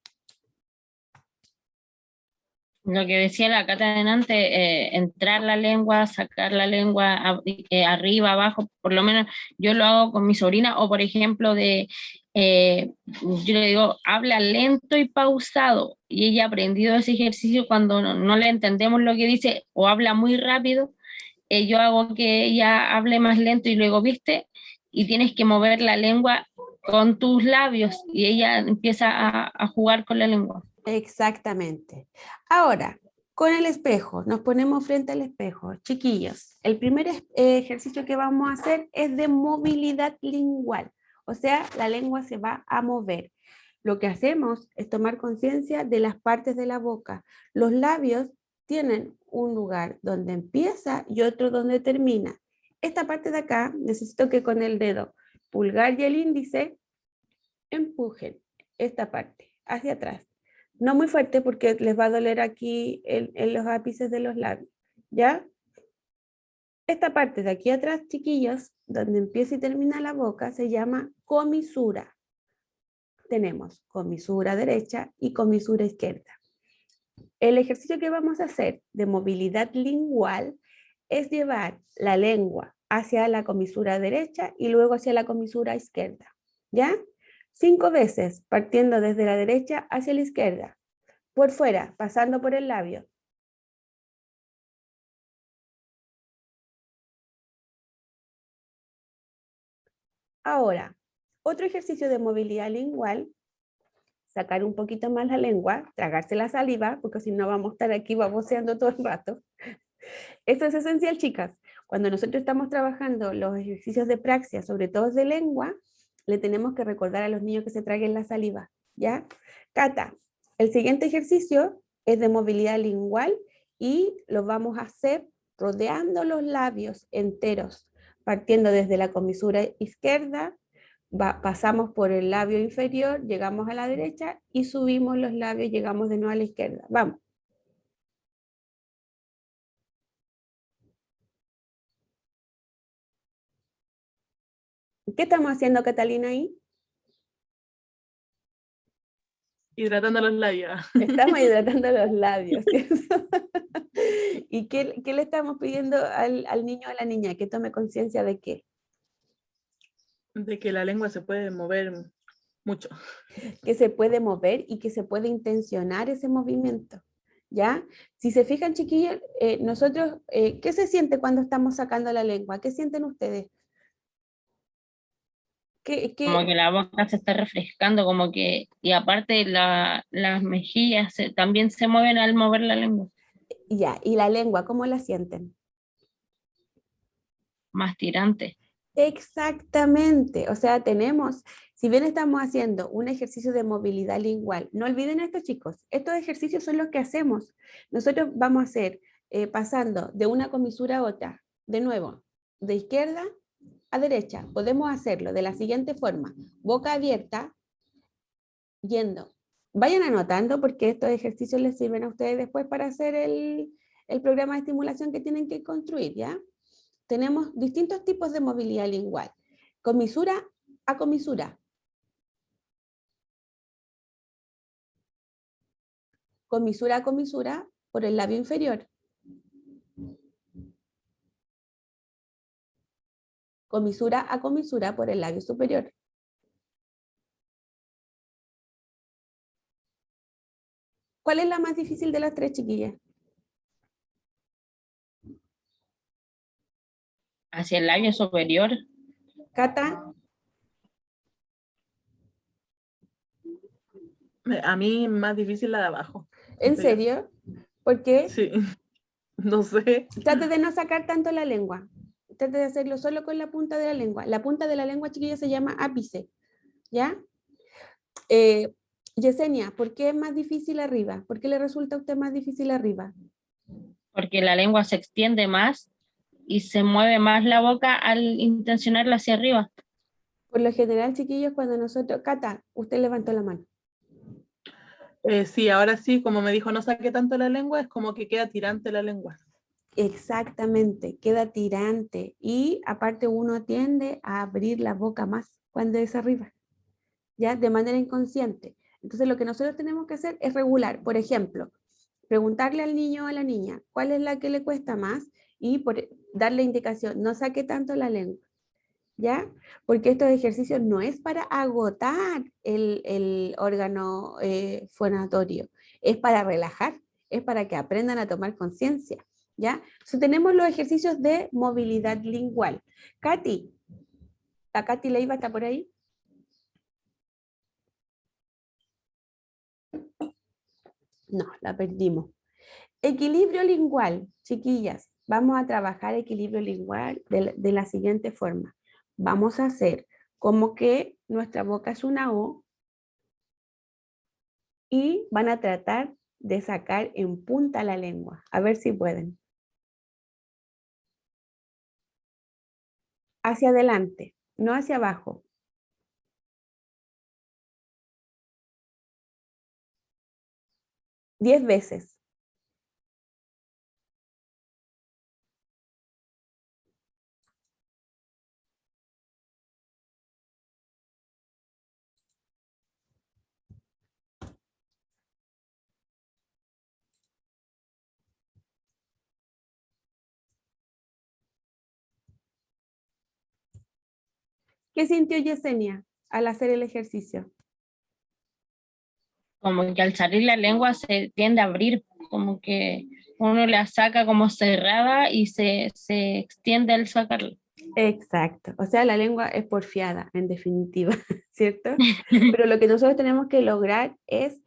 Lo que decía la Cata delante, entrar la lengua, sacar la lengua arriba, abajo, por lo menos yo lo hago con mi sobrina, o por ejemplo yo le digo, habla lento y pausado, y ella ha aprendido ese ejercicio cuando no le entendemos lo que dice, o habla muy rápido, yo hago que ella hable más lento y luego, ¿viste? Y tienes que mover la lengua con tus labios, y ella empieza a jugar con la lengua. Exactamente. Ahora, con el espejo, nos ponemos frente al espejo. Chiquillos, el primer ejercicio que vamos a hacer es de movilidad lingual, o sea, la lengua se va a mover. Lo que hacemos es tomar conciencia de las partes de la boca. Los labios tienen un lugar donde empieza y otro donde termina. Esta parte de acá, necesito que con el dedo pulgar y el índice empujen esta parte hacia atrás. No muy fuerte porque les va a doler aquí en los ápices de los labios, ¿ya? Esta parte de aquí atrás, chiquillos, donde empieza y termina la boca, se llama comisura. Tenemos comisura derecha y comisura izquierda. El ejercicio que vamos a hacer de movilidad lingual es llevar la lengua hacia la comisura derecha y luego hacia la comisura izquierda, ¿ya? 5 veces, partiendo desde la derecha hacia la izquierda, por fuera, pasando por el labio. Ahora, otro ejercicio de movilidad lingual, sacar un poquito más la lengua, tragarse la saliva, porque si no vamos a estar aquí baboseando todo el rato. Eso es esencial, chicas. Cuando nosotros estamos trabajando los ejercicios de praxia, sobre todo de lengua, le tenemos que recordar a los niños que se traguen la saliva, ¿ya? Cata, el siguiente ejercicio es de movilidad lingual y lo vamos a hacer rodeando los labios enteros, partiendo desde la comisura izquierda, pasamos por el labio inferior, llegamos a la derecha y subimos los labios, llegamos de nuevo a la izquierda. Vamos. ¿Qué estamos haciendo, Catalina, ahí? Hidratando los labios. Estamos hidratando los labios, ¿cierto? ¿Y qué le estamos pidiendo al niño o a la niña? Que tome conciencia de qué. De que la lengua se puede mover mucho. Que se puede mover y que se puede intencionar ese movimiento, ¿ya? Si se fijan, chiquillos, nosotros, ¿qué se siente cuando estamos sacando la lengua? ¿Qué sienten ustedes? Como que la boca se está refrescando, como que, y aparte las mejillas también se mueven al mover la lengua. Ya, ¿y la lengua, cómo la sienten? Más tirante. Exactamente, o sea, tenemos, si bien estamos haciendo un ejercicio de movilidad lingual, no olviden esto, chicos, estos ejercicios son los que hacemos. Nosotros vamos a hacer pasando de una comisura a otra, de nuevo, de izquierda a derecha. Podemos hacerlo de la siguiente forma, boca abierta, yendo. Vayan anotando porque estos ejercicios les sirven a ustedes después para hacer el programa de estimulación que tienen que construir, ¿ya? Tenemos distintos tipos de movilidad lingual. Comisura a comisura. Comisura a comisura por el labio inferior. Comisura a comisura por el labio superior. ¿Cuál es la más difícil de las tres, chiquillas? Hacia el labio superior. Cata. A mí más difícil la de abajo. ¿En serio? ¿Por qué? Sí, no sé. Trate de no sacar tanto la lengua. Trate de hacerlo solo con la punta de la lengua. La punta de la lengua, chiquillos, se llama ápice. ¿Ya? Yesenia, ¿por qué es más difícil arriba? ¿Por qué le resulta a usted más difícil arriba? Porque la lengua se extiende más y se mueve más la boca al intencionarla hacia arriba. Por lo general, chiquillos, cuando nosotros... Cata, usted levantó la mano. Sí, ahora sí, como me dijo, no saque tanto la lengua, es como que queda tirante la lengua. Exactamente, queda tirante y aparte uno tiende a abrir la boca más cuando es arriba, ¿ya? De manera inconsciente. Entonces lo que nosotros tenemos que hacer es regular. Por ejemplo, preguntarle al niño o a la niña cuál es la que le cuesta más y darle indicación, no saque tanto la lengua, ¿ya? Porque estos ejercicios no es para agotar el órgano fonatorio, es para relajar, es para que aprendan a tomar conciencia, ¿ya? Entonces tenemos los ejercicios de movilidad lingual. Katy, ¿la Katy Leiva está por ahí? No, la perdimos. Equilibrio lingual, chiquillas, vamos a trabajar equilibrio lingual de la siguiente forma. Vamos a hacer como que nuestra boca es una O y van a tratar de sacar en punta la lengua. A ver si pueden. Hacia adelante, no hacia abajo. Diez veces. ¿Qué sintió Yesenia al hacer el ejercicio? Como que al salir la lengua se tiende a abrir, como que uno la saca como cerrada y se extiende al sacarla. Exacto, o sea, la lengua es porfiada, en definitiva, ¿cierto? Pero lo que nosotros tenemos que lograr es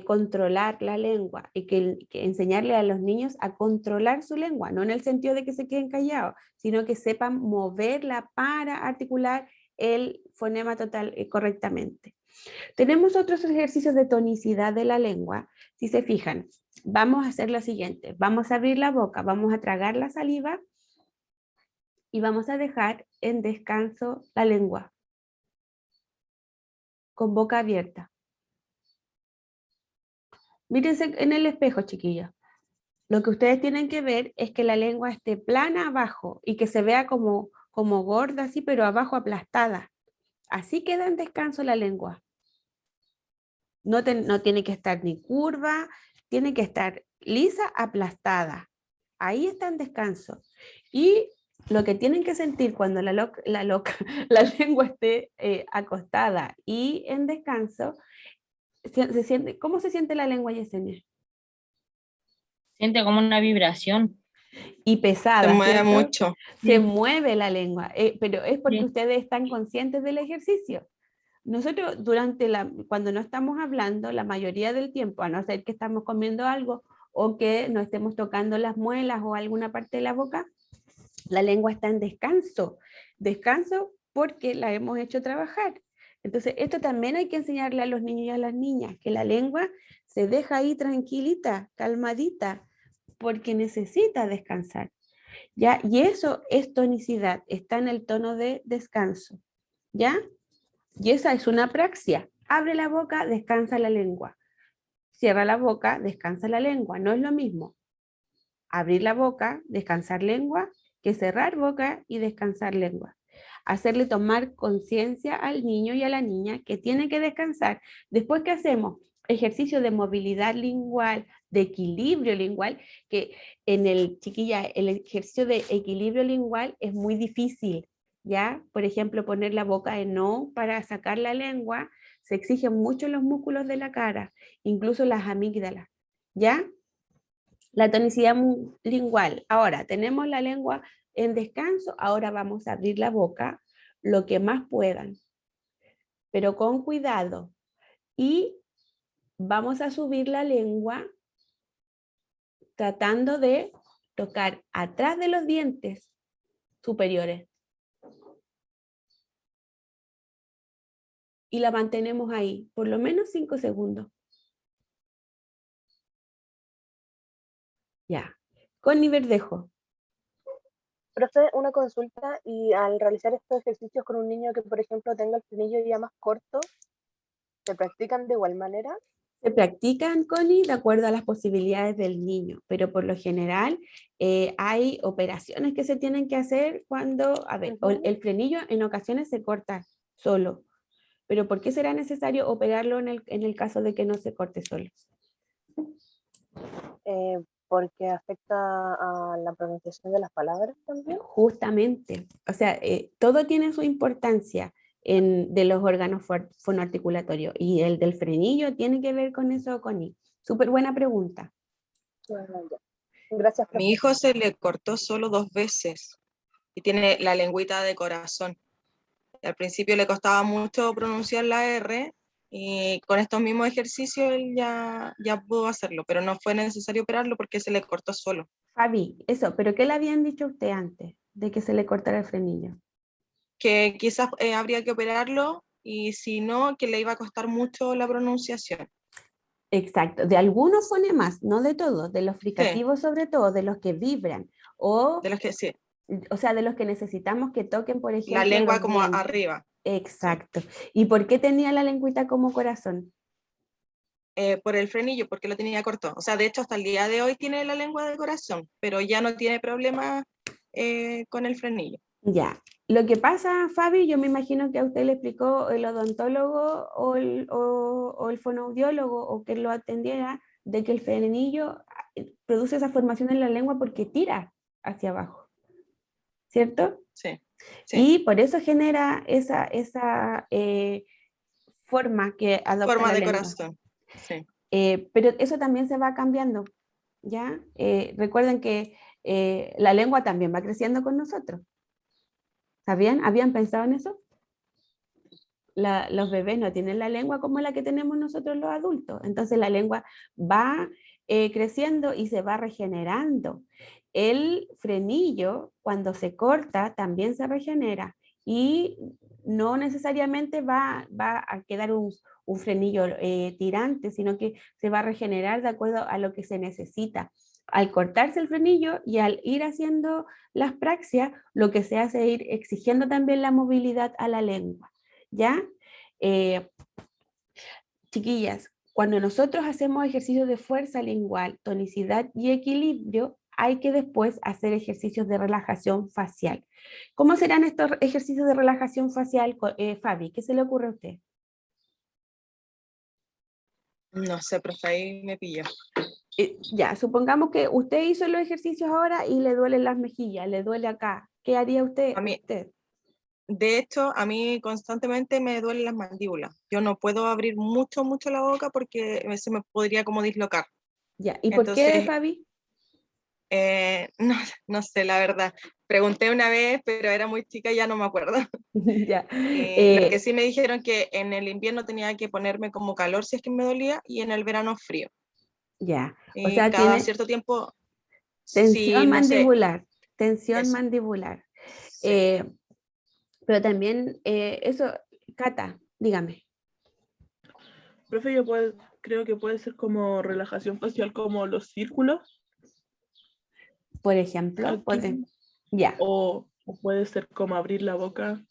controlar la lengua y que enseñarle a los niños a controlar su lengua, no en el sentido de que se queden callados, sino que sepan moverla para articular el fonema total correctamente. Tenemos otros ejercicios de tonicidad de la lengua. Si se fijan, vamos a hacer lo siguiente, vamos a abrir la boca, vamos a tragar la saliva y vamos a dejar en descanso la lengua con boca abierta. Mírense en el espejo, chiquillos. Lo que ustedes tienen que ver es que la lengua esté plana abajo y que se vea como gorda así, pero abajo aplastada. Así queda en descanso la lengua. No tiene que estar ni curva, tiene que estar lisa, aplastada. Ahí está en descanso. Y lo que tienen que sentir cuando la lengua esté acostada y en descanso, ¿cómo se siente la lengua, Yesenia? Siente como una vibración. Y pesada, Se mueve ¿cierto? mucho. Se Sí. mueve la lengua, pero es porque Sí. ustedes están conscientes del ejercicio. Nosotros cuando no estamos hablando, la mayoría del tiempo, a no ser que estamos comiendo algo o que no estemos tocando las muelas o alguna parte de la boca, la lengua está en descanso. Descanso porque la hemos hecho trabajar. Entonces, esto también hay que enseñarle a los niños y a las niñas, que la lengua se deja ahí tranquilita, calmadita, porque necesita descansar. ¿Ya? Y eso es tonicidad, está en el tono de descanso. ¿Ya? Y esa es una praxia. Abre la boca, descansa la lengua. Cierra la boca, descansa la lengua. No es lo mismo abrir la boca, descansar lengua, que cerrar boca y descansar lengua. Hacerle tomar conciencia al niño y a la niña que tiene que descansar. Después que hacemos ejercicio de movilidad lingual, de equilibrio lingual, que en el ejercicio de equilibrio lingual es muy difícil, ¿ya? Por ejemplo, poner la boca en O para sacar la lengua, se exigen mucho los músculos de la cara, incluso las amígdalas, ¿ya? La tonicidad lingual. Ahora, tenemos la lengua en descanso, ahora vamos a abrir la boca lo que más puedan, pero con cuidado. Y vamos a subir la lengua tratando de tocar atrás de los dientes superiores. y la mantenemos ahí, por lo menos 5 segundos. Ya. Connie Verdejo. Profe, una consulta, y al realizar estos ejercicios con un niño que, por ejemplo, tenga el frenillo ya más corto, ¿se practican de igual manera? Se practican, Connie, de acuerdo a las posibilidades del niño, pero por lo general hay operaciones que se tienen que hacer cuando, a ver, el frenillo en ocasiones se corta solo, pero ¿por qué será necesario operarlo en el caso de que no se corte solo? Porque afecta a la pronunciación de las palabras también. Justamente, o sea, todo tiene su importancia de los órganos fonoarticulatorios y el del frenillo tiene que ver con eso, Connie. Súper buena pregunta. Gracias, profe. Mi hijo se le cortó solo 2 veces y tiene la lengüita de corazón. Al principio le costaba mucho pronunciar la R y con estos mismos ejercicios él ya pudo hacerlo, pero no fue necesario operarlo porque se le cortó solo. Fabi, eso, pero ¿qué le habían dicho a usted antes de que se le cortara el frenillo? Que quizás habría que operarlo y si no, que le iba a costar mucho la pronunciación. Exacto, de algunos fonemas, no de todos, de los fricativos sobre todo, de los que vibran, De los que sí. O sea, de los que necesitamos que toquen, por ejemplo, La lengua los como dientes. arriba. Exacto. ¿Y por qué tenía la lengüita como corazón? Por el frenillo, porque lo tenía corto. O sea, de hecho, hasta el día de hoy tiene la lengua de corazón, pero ya no tiene problema con el frenillo. Ya. Lo que pasa, Fabi, yo me imagino que a usted le explicó el odontólogo o el fonoaudiólogo o que lo atendiera, de que el frenillo produce esa formación en la lengua porque tira hacia abajo, ¿cierto? Sí. Y por eso genera esa forma que adopta Forma la de lengua. corazón. Sí. Pero eso también se va cambiando, ¿ya? Recuerden que la lengua también va creciendo con nosotros. ¿Sabían? ¿Habían pensado en eso? Los bebés no tienen la lengua como la que tenemos nosotros los adultos. Entonces la lengua va creciendo y se va regenerando. El frenillo, cuando se corta, también se regenera y no necesariamente va a quedar un frenillo tirante, sino que se va a regenerar de acuerdo a lo que se necesita. Al cortarse el frenillo y al ir haciendo las praxias, lo que se hace es ir exigiendo también la movilidad a la lengua. ¿Ya? Chiquillas, cuando nosotros hacemos ejercicios de fuerza lingual, tonicidad y equilibrio, hay que después hacer ejercicios de relajación facial. ¿Cómo serán estos ejercicios de relajación facial, Fabi? ¿Qué se le ocurre a usted? No sé, profe, ahí me pilló. Ya, supongamos que usted hizo los ejercicios ahora y le duelen las mejillas, le duele acá. ¿Qué haría usted? A mí, de hecho, a mí constantemente me duelen las mandíbulas. Yo no puedo abrir mucho la boca porque se me podría como dislocar. Ya, ¿y por Entonces, qué, Fabi? no sé, la verdad. Pregunté una vez, pero era muy chica y ya no me acuerdo. Ya. Lo que sí me dijeron que en el invierno tenía que ponerme como calor si es que me dolía y en el verano frío. Ya, o sea, Cada tiene cierto tiempo, tensión sí, no sé. tensión Eso. mandibular. Sí. Pero también eso, Cata, dígame. Profe, creo que puede ser como relajación facial, como los círculos Por ejemplo, aquí, ya. o puede ser como abrir la boca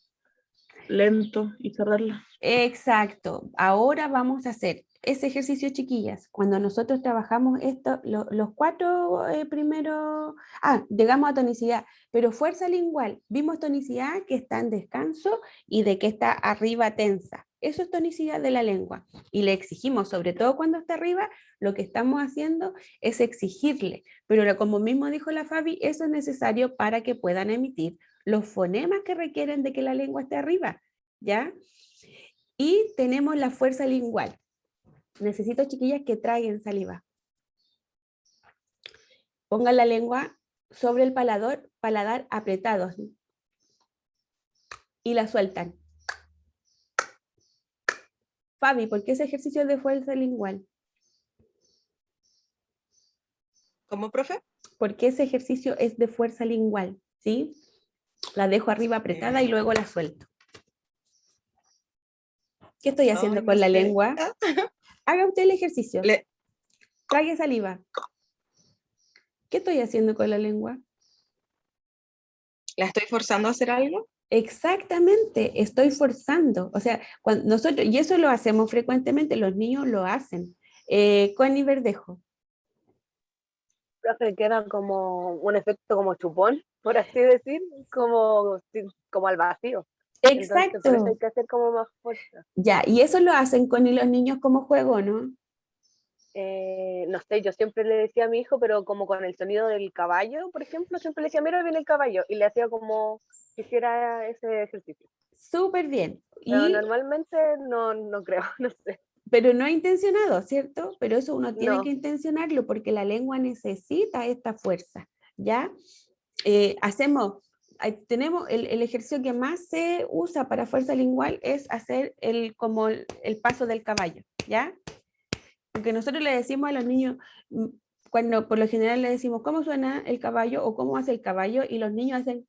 lento y cerrarla. Exacto. Ahora vamos a hacer ese ejercicio, chiquillas. Cuando nosotros trabajamos esto, los 4 primeros, llegamos a tonicidad, pero fuerza lingual. Vimos tonicidad que está en descanso y de que está arriba tensa. Eso es tonicidad de la lengua. Y le exigimos, sobre todo cuando está arriba, lo que estamos haciendo es exigirle. Pero como mismo dijo la Fabi, eso es necesario para que puedan emitir los fonemas que requieren de que la lengua esté arriba. ¿Ya? Y tenemos la fuerza lingual. Necesito, chiquillas, que traguen saliva. Pongan la lengua sobre el paladar apretados y la sueltan. Fabi, ¿por qué ese ejercicio es de fuerza lingual? ¿Cómo, profe? ¿Por qué ese ejercicio es de fuerza lingual? ¿Sí? La dejo arriba apretada y luego la suelto. ¿Qué estoy haciendo Ay, con no la sé. lengua? Haga usted el ejercicio. Le- Trague saliva. ¿Qué estoy haciendo con la lengua? ¿La estoy forzando a hacer algo? Exactamente, estoy forzando. O sea, cuando nosotros, y eso lo hacemos frecuentemente, los niños lo hacen. Connie Verdejo. Profe, queda como un efecto como chupón, por así decir, como al vacío. Entonces, por eso hay Exacto. que hacer como más fuerza. Ya, y eso lo hacen con los niños como juego, ¿no? No sé, yo siempre le decía a mi hijo, pero como con el sonido del caballo, por ejemplo, siempre le decía, mira, viene el caballo, y le hacía como que hiciera ese ejercicio. Súper bien. Pero Y, normalmente no creo, no sé. pero no intencionado, ¿cierto? Pero eso uno tiene No. que intencionarlo porque la lengua necesita esta fuerza, ¿ya? Tenemos el ejercicio que más se usa para fuerza lingual es hacer como el paso del caballo, ¿ya? Porque nosotros le decimos a los niños, cuando por lo general le decimos cómo suena el caballo o cómo hace el caballo, y los niños hacen,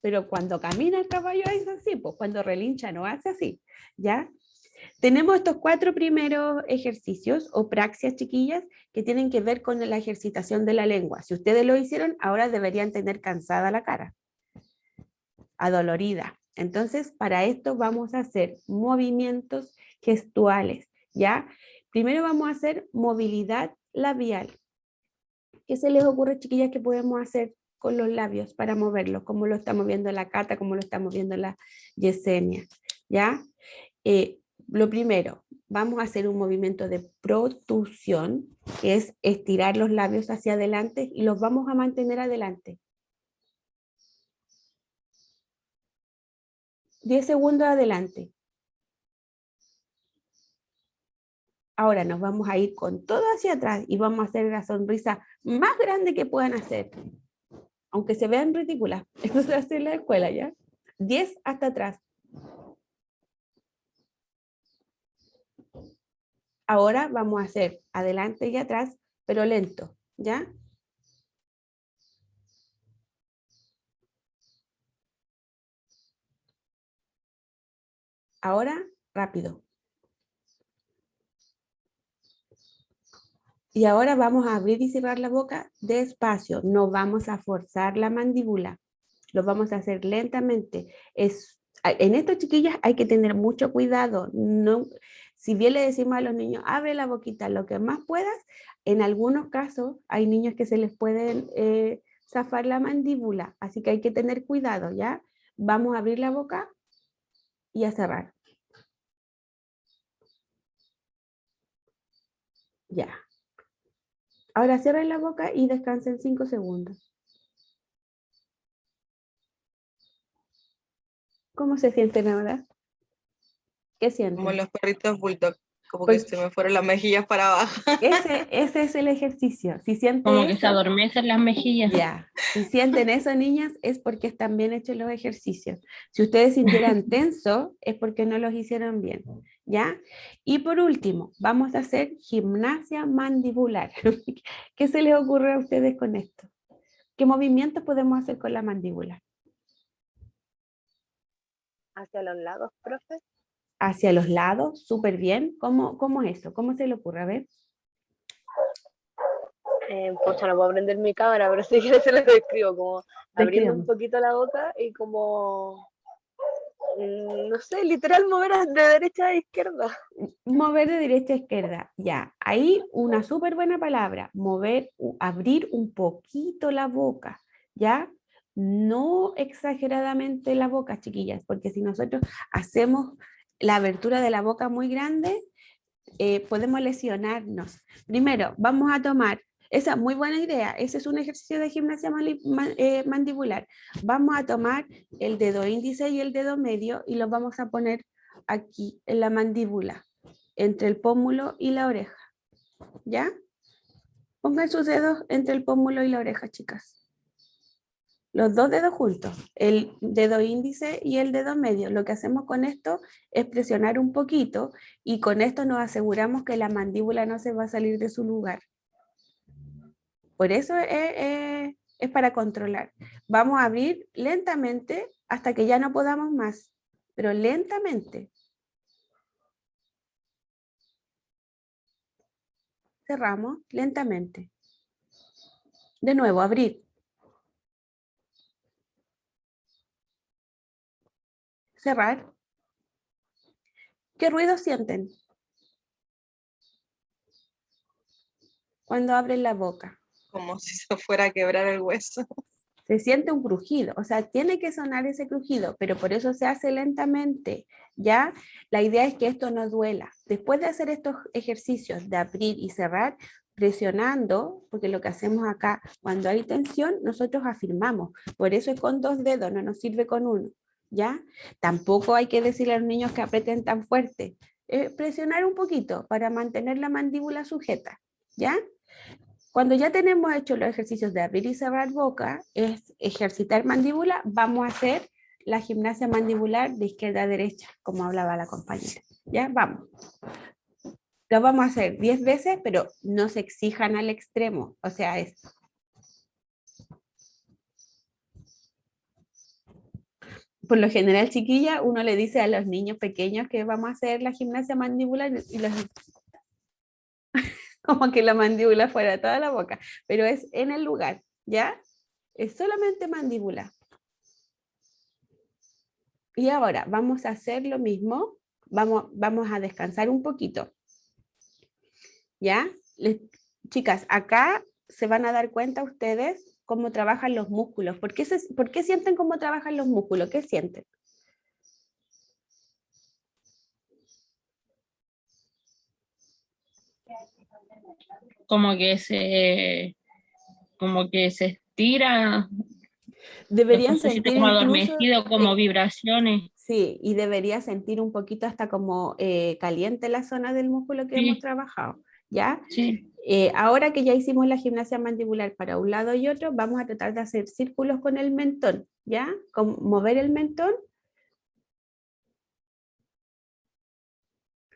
pero cuando camina el caballo es así, pues cuando relincha no hace así, ¿ya? Tenemos estos 4 primeros ejercicios o praxias, chiquillas, que tienen que ver con la ejercitación de la lengua. Si ustedes lo hicieron, ahora deberían tener cansada la cara, adolorida. Entonces, para esto vamos a hacer movimientos gestuales, ¿ya? Primero vamos a hacer movilidad labial. ¿Qué se les ocurre, chiquillas, que podemos hacer con los labios para moverlos? Como lo estamos viendo la Cata, como lo estamos viendo la Yesenia, ¿ya? Lo primero, vamos a hacer un movimiento de protusión, que es estirar los labios hacia adelante y los vamos a mantener adelante. 10 segundos adelante. Ahora nos vamos a ir con todo hacia atrás y vamos a hacer la sonrisa más grande que puedan hacer. Aunque se vean ridículas. Esto se hace en la escuela, ¿ya? 10 hasta atrás. Ahora vamos a hacer adelante y atrás, pero lento, ¿ya? Ahora, rápido. Y ahora vamos a abrir y cerrar la boca despacio. No vamos a forzar la mandíbula. Lo vamos a hacer lentamente. En estas, chiquillas, hay que tener mucho cuidado. No, si bien le decimos a los niños, abre la boquita lo que más puedas, en algunos casos hay niños que se les pueden zafar la mandíbula. Así que hay que tener cuidado, ¿ya? Vamos a abrir la boca y a cerrar. Ya. Ahora cierren la boca y descansen 5 segundos. ¿Cómo se sienten ahora? ¿Qué sienten? Como los perritos bulldog, como que Pues- se me fueron las mejillas para abajo. Ese es el ejercicio. Si sienten Como que se eso, adormecen las mejillas. ya. Si sienten eso, niñas, es porque están bien hechos los ejercicios. Si ustedes sintieran tenso, es porque no los hicieron bien, ¿ya? Y por último, vamos a hacer gimnasia mandibular. ¿Qué se les ocurre a ustedes con esto? ¿Qué movimientos podemos hacer con la mandíbula? Hacia los lados, profe. Hacia los lados, súper bien. ¿Cómo es eso? ¿Cómo se le ocurre? A ver. Pucha, no puedo prender mi cámara, pero si quieres se lo describo, como abriendo un Describamos. poquito la boca y como, no sé, literal mover de derecha a izquierda. Mover de derecha a izquierda, ya. Ahí una súper buena palabra, abrir un poquito la boca, ¿ya? No exageradamente la boca, chiquillas, porque si nosotros hacemos la abertura de la boca muy grande, podemos lesionarnos. Primero, vamos a tomar, esa muy buena idea, ese es un ejercicio de gimnasia mandibular. Vamos a tomar el dedo índice y el dedo medio y los vamos a poner aquí en la mandíbula, entre el pómulo y la oreja, ¿ya? Pongan sus dedos entre el pómulo y la oreja, chicas. Los 2 dedos juntos, el dedo índice y el dedo medio. Lo que hacemos con esto es presionar un poquito y con esto nos aseguramos que la mandíbula no se va a salir de su lugar. Por eso es para controlar. Vamos a abrir lentamente hasta que ya no podamos más, pero lentamente. cerramos lentamente. De nuevo, abrir. Cerrar. ¿Qué ruido sienten cuando abren la boca? Como si se fuera a quebrar el hueso. Se siente un crujido, o sea, tiene que sonar ese crujido, pero por eso se hace lentamente, ¿ya? La idea es que esto no duela. Después de hacer estos ejercicios de abrir y cerrar, presionando, porque lo que hacemos acá, cuando hay tensión, nosotros afirmamos, por eso es con 2 dedos, no nos sirve con 1, ¿ya? Tampoco hay que decirle a los niños que aprieten tan fuerte, presionar un poquito para mantener la mandíbula sujeta, ¿ya? Cuando ya tenemos hecho los ejercicios de abrir y cerrar boca, es ejercitar mandíbula, vamos a hacer la gimnasia mandibular de izquierda a derecha, como hablaba la compañera. ¿Ya? Vamos. Lo vamos a hacer 10 veces, pero no se exijan al extremo. O sea, es... Por lo general, chiquilla, uno le dice a los niños pequeños que vamos a hacer la gimnasia mandibular y los... como que la mandíbula fuera toda la boca, pero es en el lugar, ¿ya? Es solamente mandíbula. Y ahora vamos a hacer lo mismo, vamos a descansar un poquito, ¿ya? Chicas, acá se van a dar cuenta ustedes cómo trabajan los músculos. ¿Por qué sienten cómo trabajan los músculos? ¿Qué sienten? Como que se estira, Deberían después se siente sentir como incluso... adormecido, como vibraciones. Sí, y debería sentir un poquito hasta como caliente la zona del músculo que hemos Sí, trabajado, ¿ya? sí. Ahora que ya hicimos la gimnasia mandibular para un lado y otro, vamos a tratar de hacer círculos con el mentón, ¿ya? Con mover el mentón.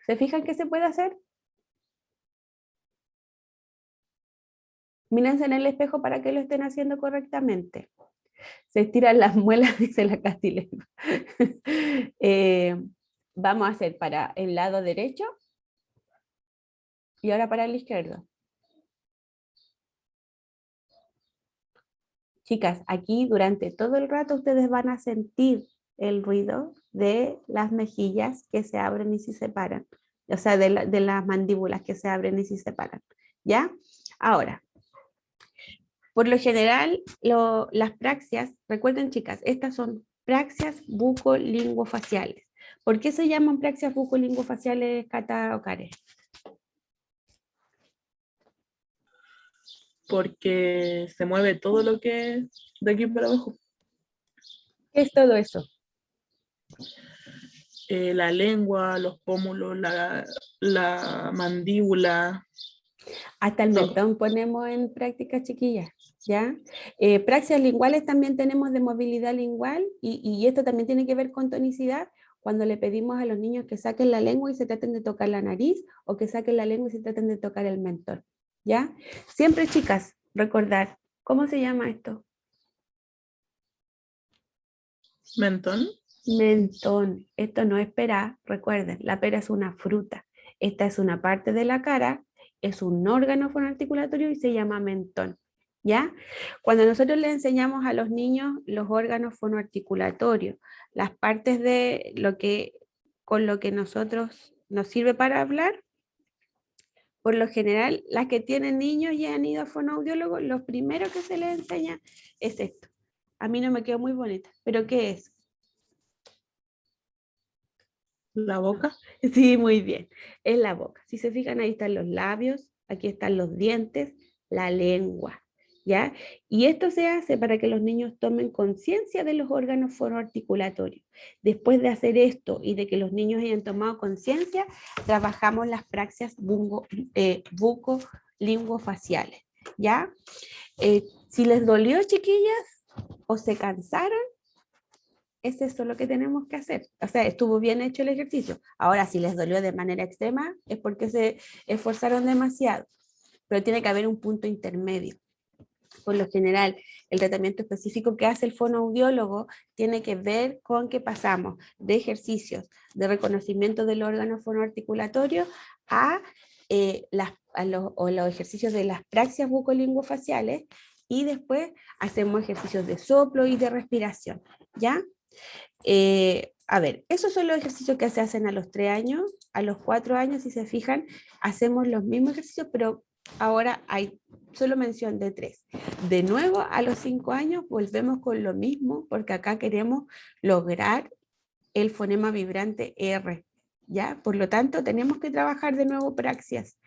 ¿Se fijan qué se puede hacer? Mírense en el espejo para que lo estén haciendo correctamente. Se estiran las muelas, dice la Castilena. Vamos a hacer para el lado derecho y ahora para el izquierdo. Chicas, aquí durante todo el rato ustedes van a sentir el ruido de las mejillas que se abren y se separan. O sea, de las mandíbulas que se abren y se separan. ¿Ya? Ahora, por lo general, las praxias, recuerden chicas, estas son praxias bucolinguofaciales. ¿Por qué se llaman praxias bucolinguofaciales, Cata o Karen? Porque se mueve todo lo que es de aquí para abajo. ¿Qué es todo eso? La lengua, los pómulos, la mandíbula. Hasta el todo. mentón ponemos en práctica, chiquillas, ¿ya? Praxias linguales también tenemos de movilidad lingual y esto también tiene que ver con tonicidad cuando le pedimos a los niños que saquen la lengua y se traten de tocar la nariz o que saquen la lengua y se traten de tocar el mentón, ¿ya? Siempre, chicas, recordar, ¿cómo se llama esto? Mentón. Mentón. Esto no es pera, recuerden, la pera es una fruta. Esta es una parte de la cara, es un órgano fonoarticulatorio y se llama mentón, ¿ya? Cuando nosotros le enseñamos a los niños los órganos fonoarticulatorios, las partes de lo que, con lo que nosotros nos sirve para hablar, por lo general, las que tienen niños y han ido a fonoaudiólogos, lo primero que se les enseña es esto. A mí no me quedó muy bonita, pero ¿qué es? La boca. Sí, muy bien. Es la boca. Si se fijan, ahí están los labios, aquí están los dientes, la lengua, ¿ya? Y esto se hace para que los niños tomen conciencia de los órganos fonoarticulatorios. Después de hacer esto y de que los niños hayan tomado conciencia, trabajamos las praxias bucolinguofaciales, ¿ya? Si les dolió, chiquillas, o se cansaron, es eso lo que tenemos que hacer. O sea, estuvo bien hecho el ejercicio. Ahora, si les dolió de manera extrema, es porque se esforzaron demasiado. Pero tiene que haber un punto intermedio. Por lo general, el tratamiento específico que hace el fonoaudiólogo tiene que ver con que pasamos de ejercicios de reconocimiento del órgano fonoarticulatorio a los ejercicios de las praxias bucolinguofaciales, y después hacemos ejercicios de soplo y de respiración, ¿ya? A ver, esos son los ejercicios que se hacen a los 3 años, a los 4 años, si se fijan, hacemos los mismos ejercicios, pero ahora hay solo mención de 3. De nuevo, a los 5 años volvemos con lo mismo, porque acá queremos lograr el fonema vibrante R, ¿ya? Por lo tanto, tenemos que trabajar de nuevo praxias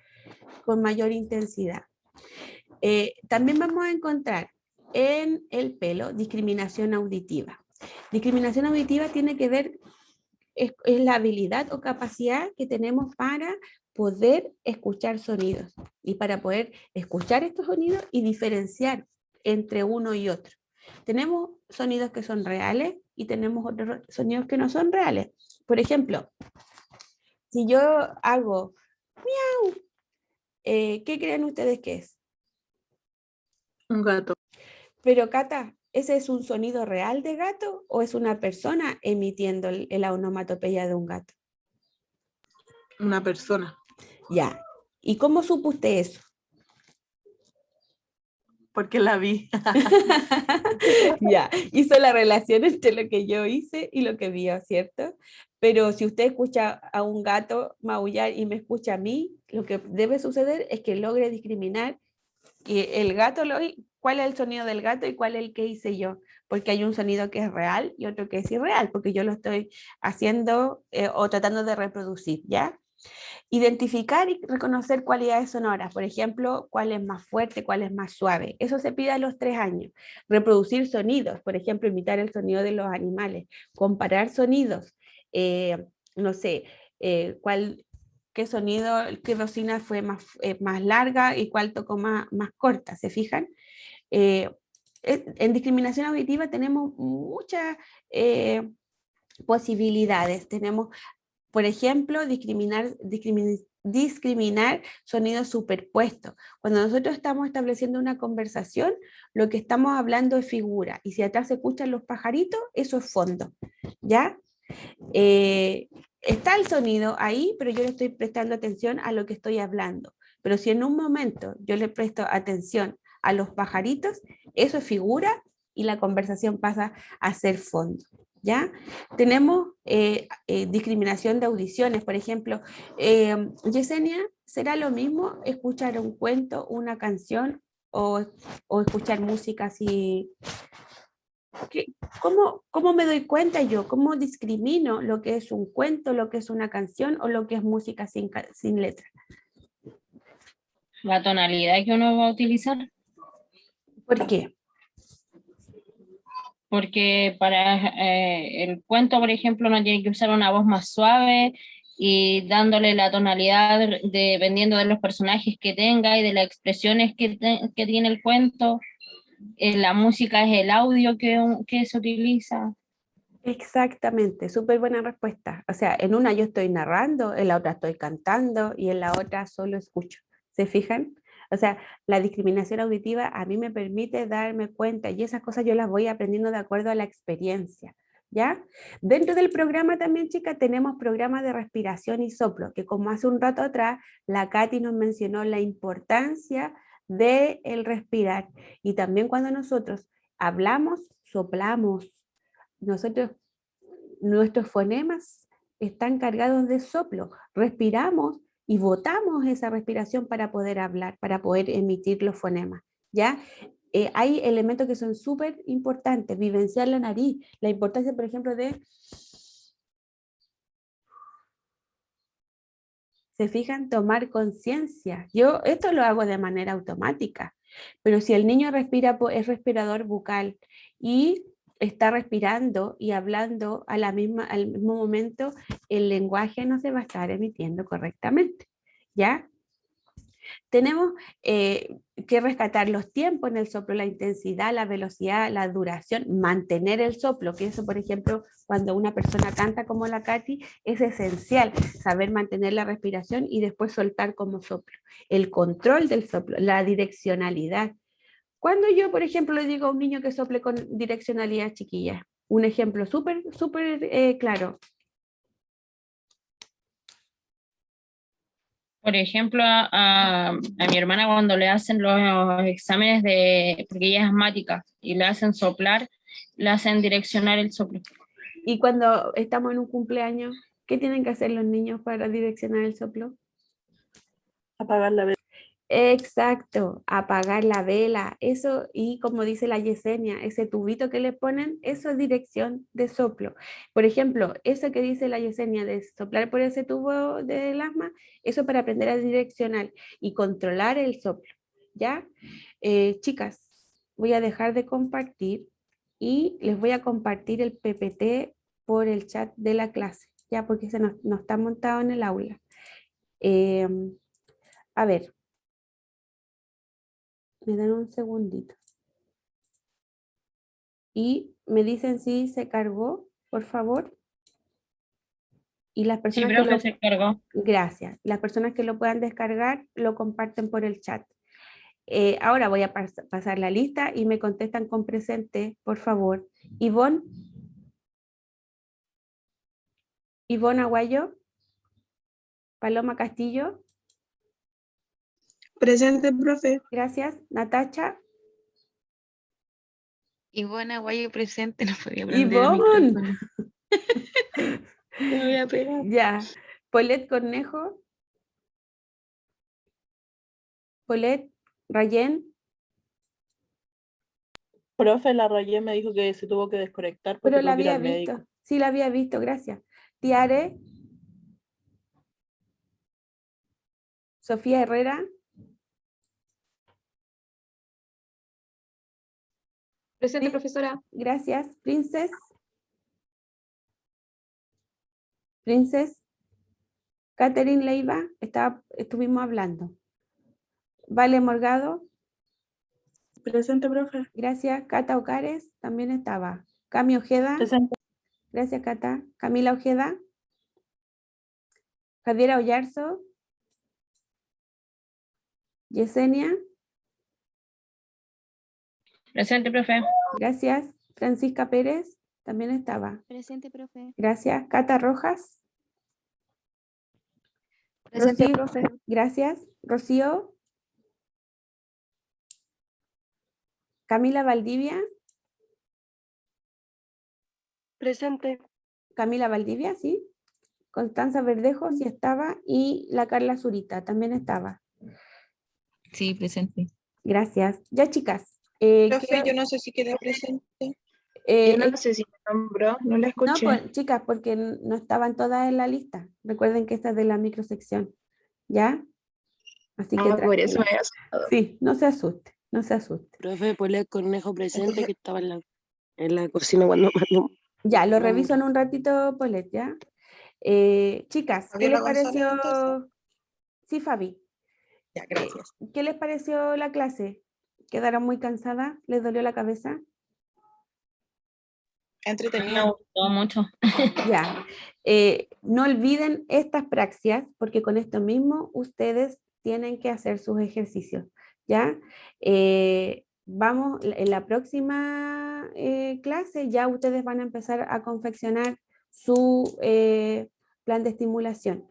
con mayor intensidad. También vamos a encontrar en el pelo discriminación auditiva. Discriminación auditiva tiene que ver, es la habilidad o capacidad que tenemos para poder escuchar sonidos y para poder escuchar estos sonidos y diferenciar entre uno y otro. Tenemos sonidos que son reales y tenemos otros sonidos que no son reales. Por ejemplo, si yo hago miau, ¿qué creen ustedes que es? Un gato. Pero Cata, ¿ese es un sonido real de gato o es una persona emitiendo la onomatopeya de un gato? Una persona. Ya. ¿Y cómo supo usted eso? Porque la vi. Ya, hizo la relación entre lo que yo hice y lo que vio, ¿cierto? Pero si usted escucha a un gato maullar y me escucha a mí, lo que debe suceder es que logre discriminar que el gato lo oí, cuál es el sonido del gato y cuál es el que hice yo, porque hay un sonido que es real y otro que es irreal, porque yo lo estoy haciendo o tratando de reproducir, ¿ya? Identificar y reconocer cualidades sonoras, por ejemplo, cuál es más fuerte, cuál es más suave. Eso se pide a los 3 años. Reproducir sonidos, por ejemplo, imitar el sonido de los animales, comparar sonidos, no sé, qué sonido, qué bocina fue más larga y cuál tocó más corta, ¿se fijan? En discriminación auditiva tenemos muchas posibilidades. Tenemos, por ejemplo, discriminar sonidos superpuestos. Cuando nosotros estamos estableciendo una conversación, lo que estamos hablando es figura, y si atrás se escuchan los pajaritos, eso es fondo, ¿ya? Está el sonido ahí, pero yo le estoy prestando atención a lo que estoy hablando. Pero si en un momento yo le presto atención a los pajaritos, eso es figura y la conversación pasa a ser fondo, ¿ya? Tenemos discriminación de audiciones, por ejemplo. Yesenia, ¿será lo mismo escuchar un cuento, una canción o escuchar música así? ¿Cómo me doy cuenta yo? ¿Cómo discrimino lo que es un cuento, lo que es una canción o lo que es música sin letra? La tonalidad que uno va a utilizar. ¿Por qué? Porque para el cuento, por ejemplo, uno tiene que usar una voz más suave y dándole la tonalidad dependiendo de los personajes que tenga y de las expresiones que tiene el cuento. La música es el audio que se utiliza. Exactamente, súper buena respuesta. O sea, en una yo estoy narrando, en la otra estoy cantando y en la otra solo escucho. ¿Se fijan? O sea, la discriminación auditiva a mí me permite darme cuenta y esas cosas yo las voy aprendiendo de acuerdo a la experiencia, ¿ya? Dentro del programa también, chicas, tenemos programas de respiración y soplo, que como hace un rato atrás, la Katy nos mencionó la importancia del respirar. Y también cuando nosotros hablamos, soplamos. Nuestros fonemas están cargados de soplo, respiramos y botamos esa respiración para poder hablar, para poder emitir los fonemas, ¿ya? Hay elementos que son súper importantes, vivenciar la nariz, la importancia, por ejemplo, de... ¿Se fijan? Tomar conciencia. Yo esto lo hago de manera automática, pero si el niño respira, es respirador bucal y está respirando y hablando al mismo momento, el lenguaje no se va a estar emitiendo correctamente, ¿ya? Tenemos que rescatar los tiempos en el soplo, la intensidad, la velocidad, la duración, mantener el soplo, que eso, por ejemplo, cuando una persona canta como la Katy, es esencial saber mantener la respiración y después soltar como soplo. El control del soplo, la direccionalidad. Cuando yo, por ejemplo, le digo a un niño que sople con direccionalidad, chiquilla, un ejemplo súper claro. Por ejemplo, a mi hermana cuando le hacen los exámenes porque ella es asmática, y le hacen soplar, le hacen direccionar el soplo. Y cuando estamos en un cumpleaños, ¿qué tienen que hacer los niños para direccionar el soplo? Apagar la vela. Exacto, apagar la vela, eso, y como dice la Yesenia, ese tubito que le ponen, eso es dirección de soplo. Por ejemplo, eso que dice la Yesenia de soplar por ese tubo del asma, eso para aprender a direccionar y controlar el soplo, ¿ya? Chicas, voy a dejar de compartir y les voy a compartir el PPT por el chat de la clase, ¿ya? Porque no está montado en el aula. A ver. Me dan un segundito. Y me dicen si se cargó, por favor. Y las Sí, personas profe, se cargó. Gracias. Las personas que lo puedan descargar lo comparten por el chat. Ahora voy a pasar la lista y me contestan con presente, por favor. Ivonne. Ivonne Aguayo. Paloma Castillo. Presente, profe. Gracias. Natacha. Ivonne Aguayo presente, no podía prender el Ivonne. micrófono. Me voy a pegar. Ya. Paulette Cornejo. Paulette Rayén. Profe, la rayé, me dijo que se tuvo que desconectar porque Pero la tuvo que ir había al visto. médico. Sí, la había visto, gracias. Tiare. Sofía Herrera. Presente, Sí. profesora. Gracias. Princess. Princess. Catherine Leiva. Estuvimos hablando. Vale Morgado. Presente, profe. Gracias. Cata Ocares. También estaba. Cami Ojeda. Presente. Gracias, Cata. Camila Ojeda. Javiera Ollarzo. Yesenia. Presente, profe. Gracias. Francisca Pérez. También estaba. Presente, profe. Gracias. Cata Rojas. Presente, Rocío. profe. Gracias. Rocío. Camila Valdivia. Presente. Camila Valdivia, sí. Constanza Verdejo, sí estaba. Y la Carla Zurita también estaba. Sí, presente. Gracias. Ya, chicas. Profe, yo no sé si quedé presente. Yo no sé si me nombró, no la No, escuché. pues, chicas, porque no estaban todas en la lista. Recuerden que esta es de la microsección. ¿Ya? Así que Por eso me tranquila. he asustado. Sí, no se asuste, no se asuste. Profe, Paulette Cornejo presente, que estaba en la cocina cuando... Ya, lo No, reviso en un ratito, Paulette, ¿ya? Chicas, ¿qué Fabiola les González, entonces. pareció? Sí, Fabi. Ya, gracias. ¿Qué les pareció la clase? ¿Quedaron muy cansadas? ¿Les dolió la cabeza? Me Entretenido. gustó mucho. Ya. No olviden estas praxias, porque con esto mismo ustedes tienen que hacer sus ejercicios, ¿ya? Vamos, en la próxima clase ya ustedes van a empezar a confeccionar su plan de estimulación.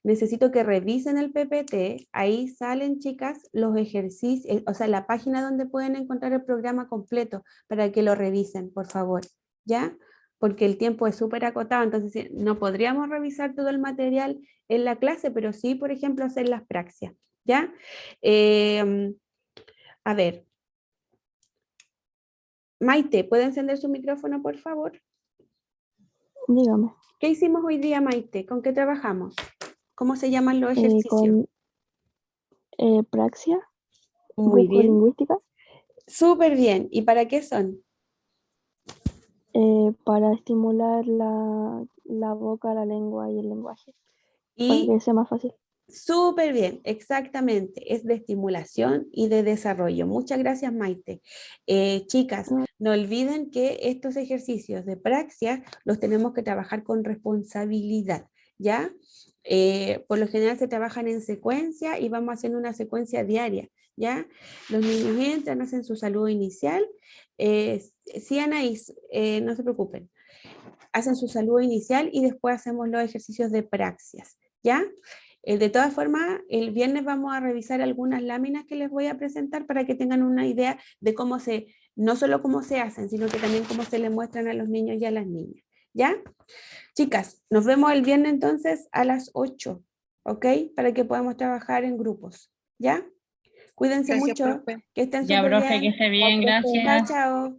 Necesito que revisen el PPT, ahí salen, chicas, los ejercicios, o sea, la página donde pueden encontrar el programa completo para que lo revisen, por favor, ¿ya? Porque el tiempo es súper acotado, entonces no podríamos revisar todo el material en la clase, pero sí, por ejemplo, hacer las praxias, ¿ya? A ver. Maite, ¿puede encender su micrófono, por favor? Dígame. ¿Qué hicimos hoy día, Maite? ¿Con qué trabajamos? ¿Cómo se llaman los ejercicios? Con praxia. Muy bien. Lingüística. Súper bien. ¿Y para qué son? Para estimular la boca, la lengua y el lenguaje. Y para que sea más fácil. Súper bien, exactamente. Es de estimulación y de desarrollo. Muchas gracias, Maite. Chicas, no olviden que estos ejercicios de praxia los tenemos que trabajar con responsabilidad, ¿ya? Por lo general se trabajan en secuencia y vamos haciendo una secuencia diaria, ¿ya? Los niños entran, hacen su saludo inicial. Sí, Anaís, no se preocupen. Hacen su saludo inicial y después hacemos los ejercicios de praxias, ¿ya? De todas formas, el viernes vamos a revisar algunas láminas que les voy a presentar para que tengan una idea de cómo no solo cómo se hacen, sino que también cómo se les muestran a los niños y a las niñas. ¿Ya? Chicas, nos vemos el viernes entonces a las 8, ¿ok? Para que podamos trabajar en grupos. ¿Ya? Cuídense Gracias, mucho, profe. que estén Ya, súper profe, que bien. esté bien, Chao, gracias. chao.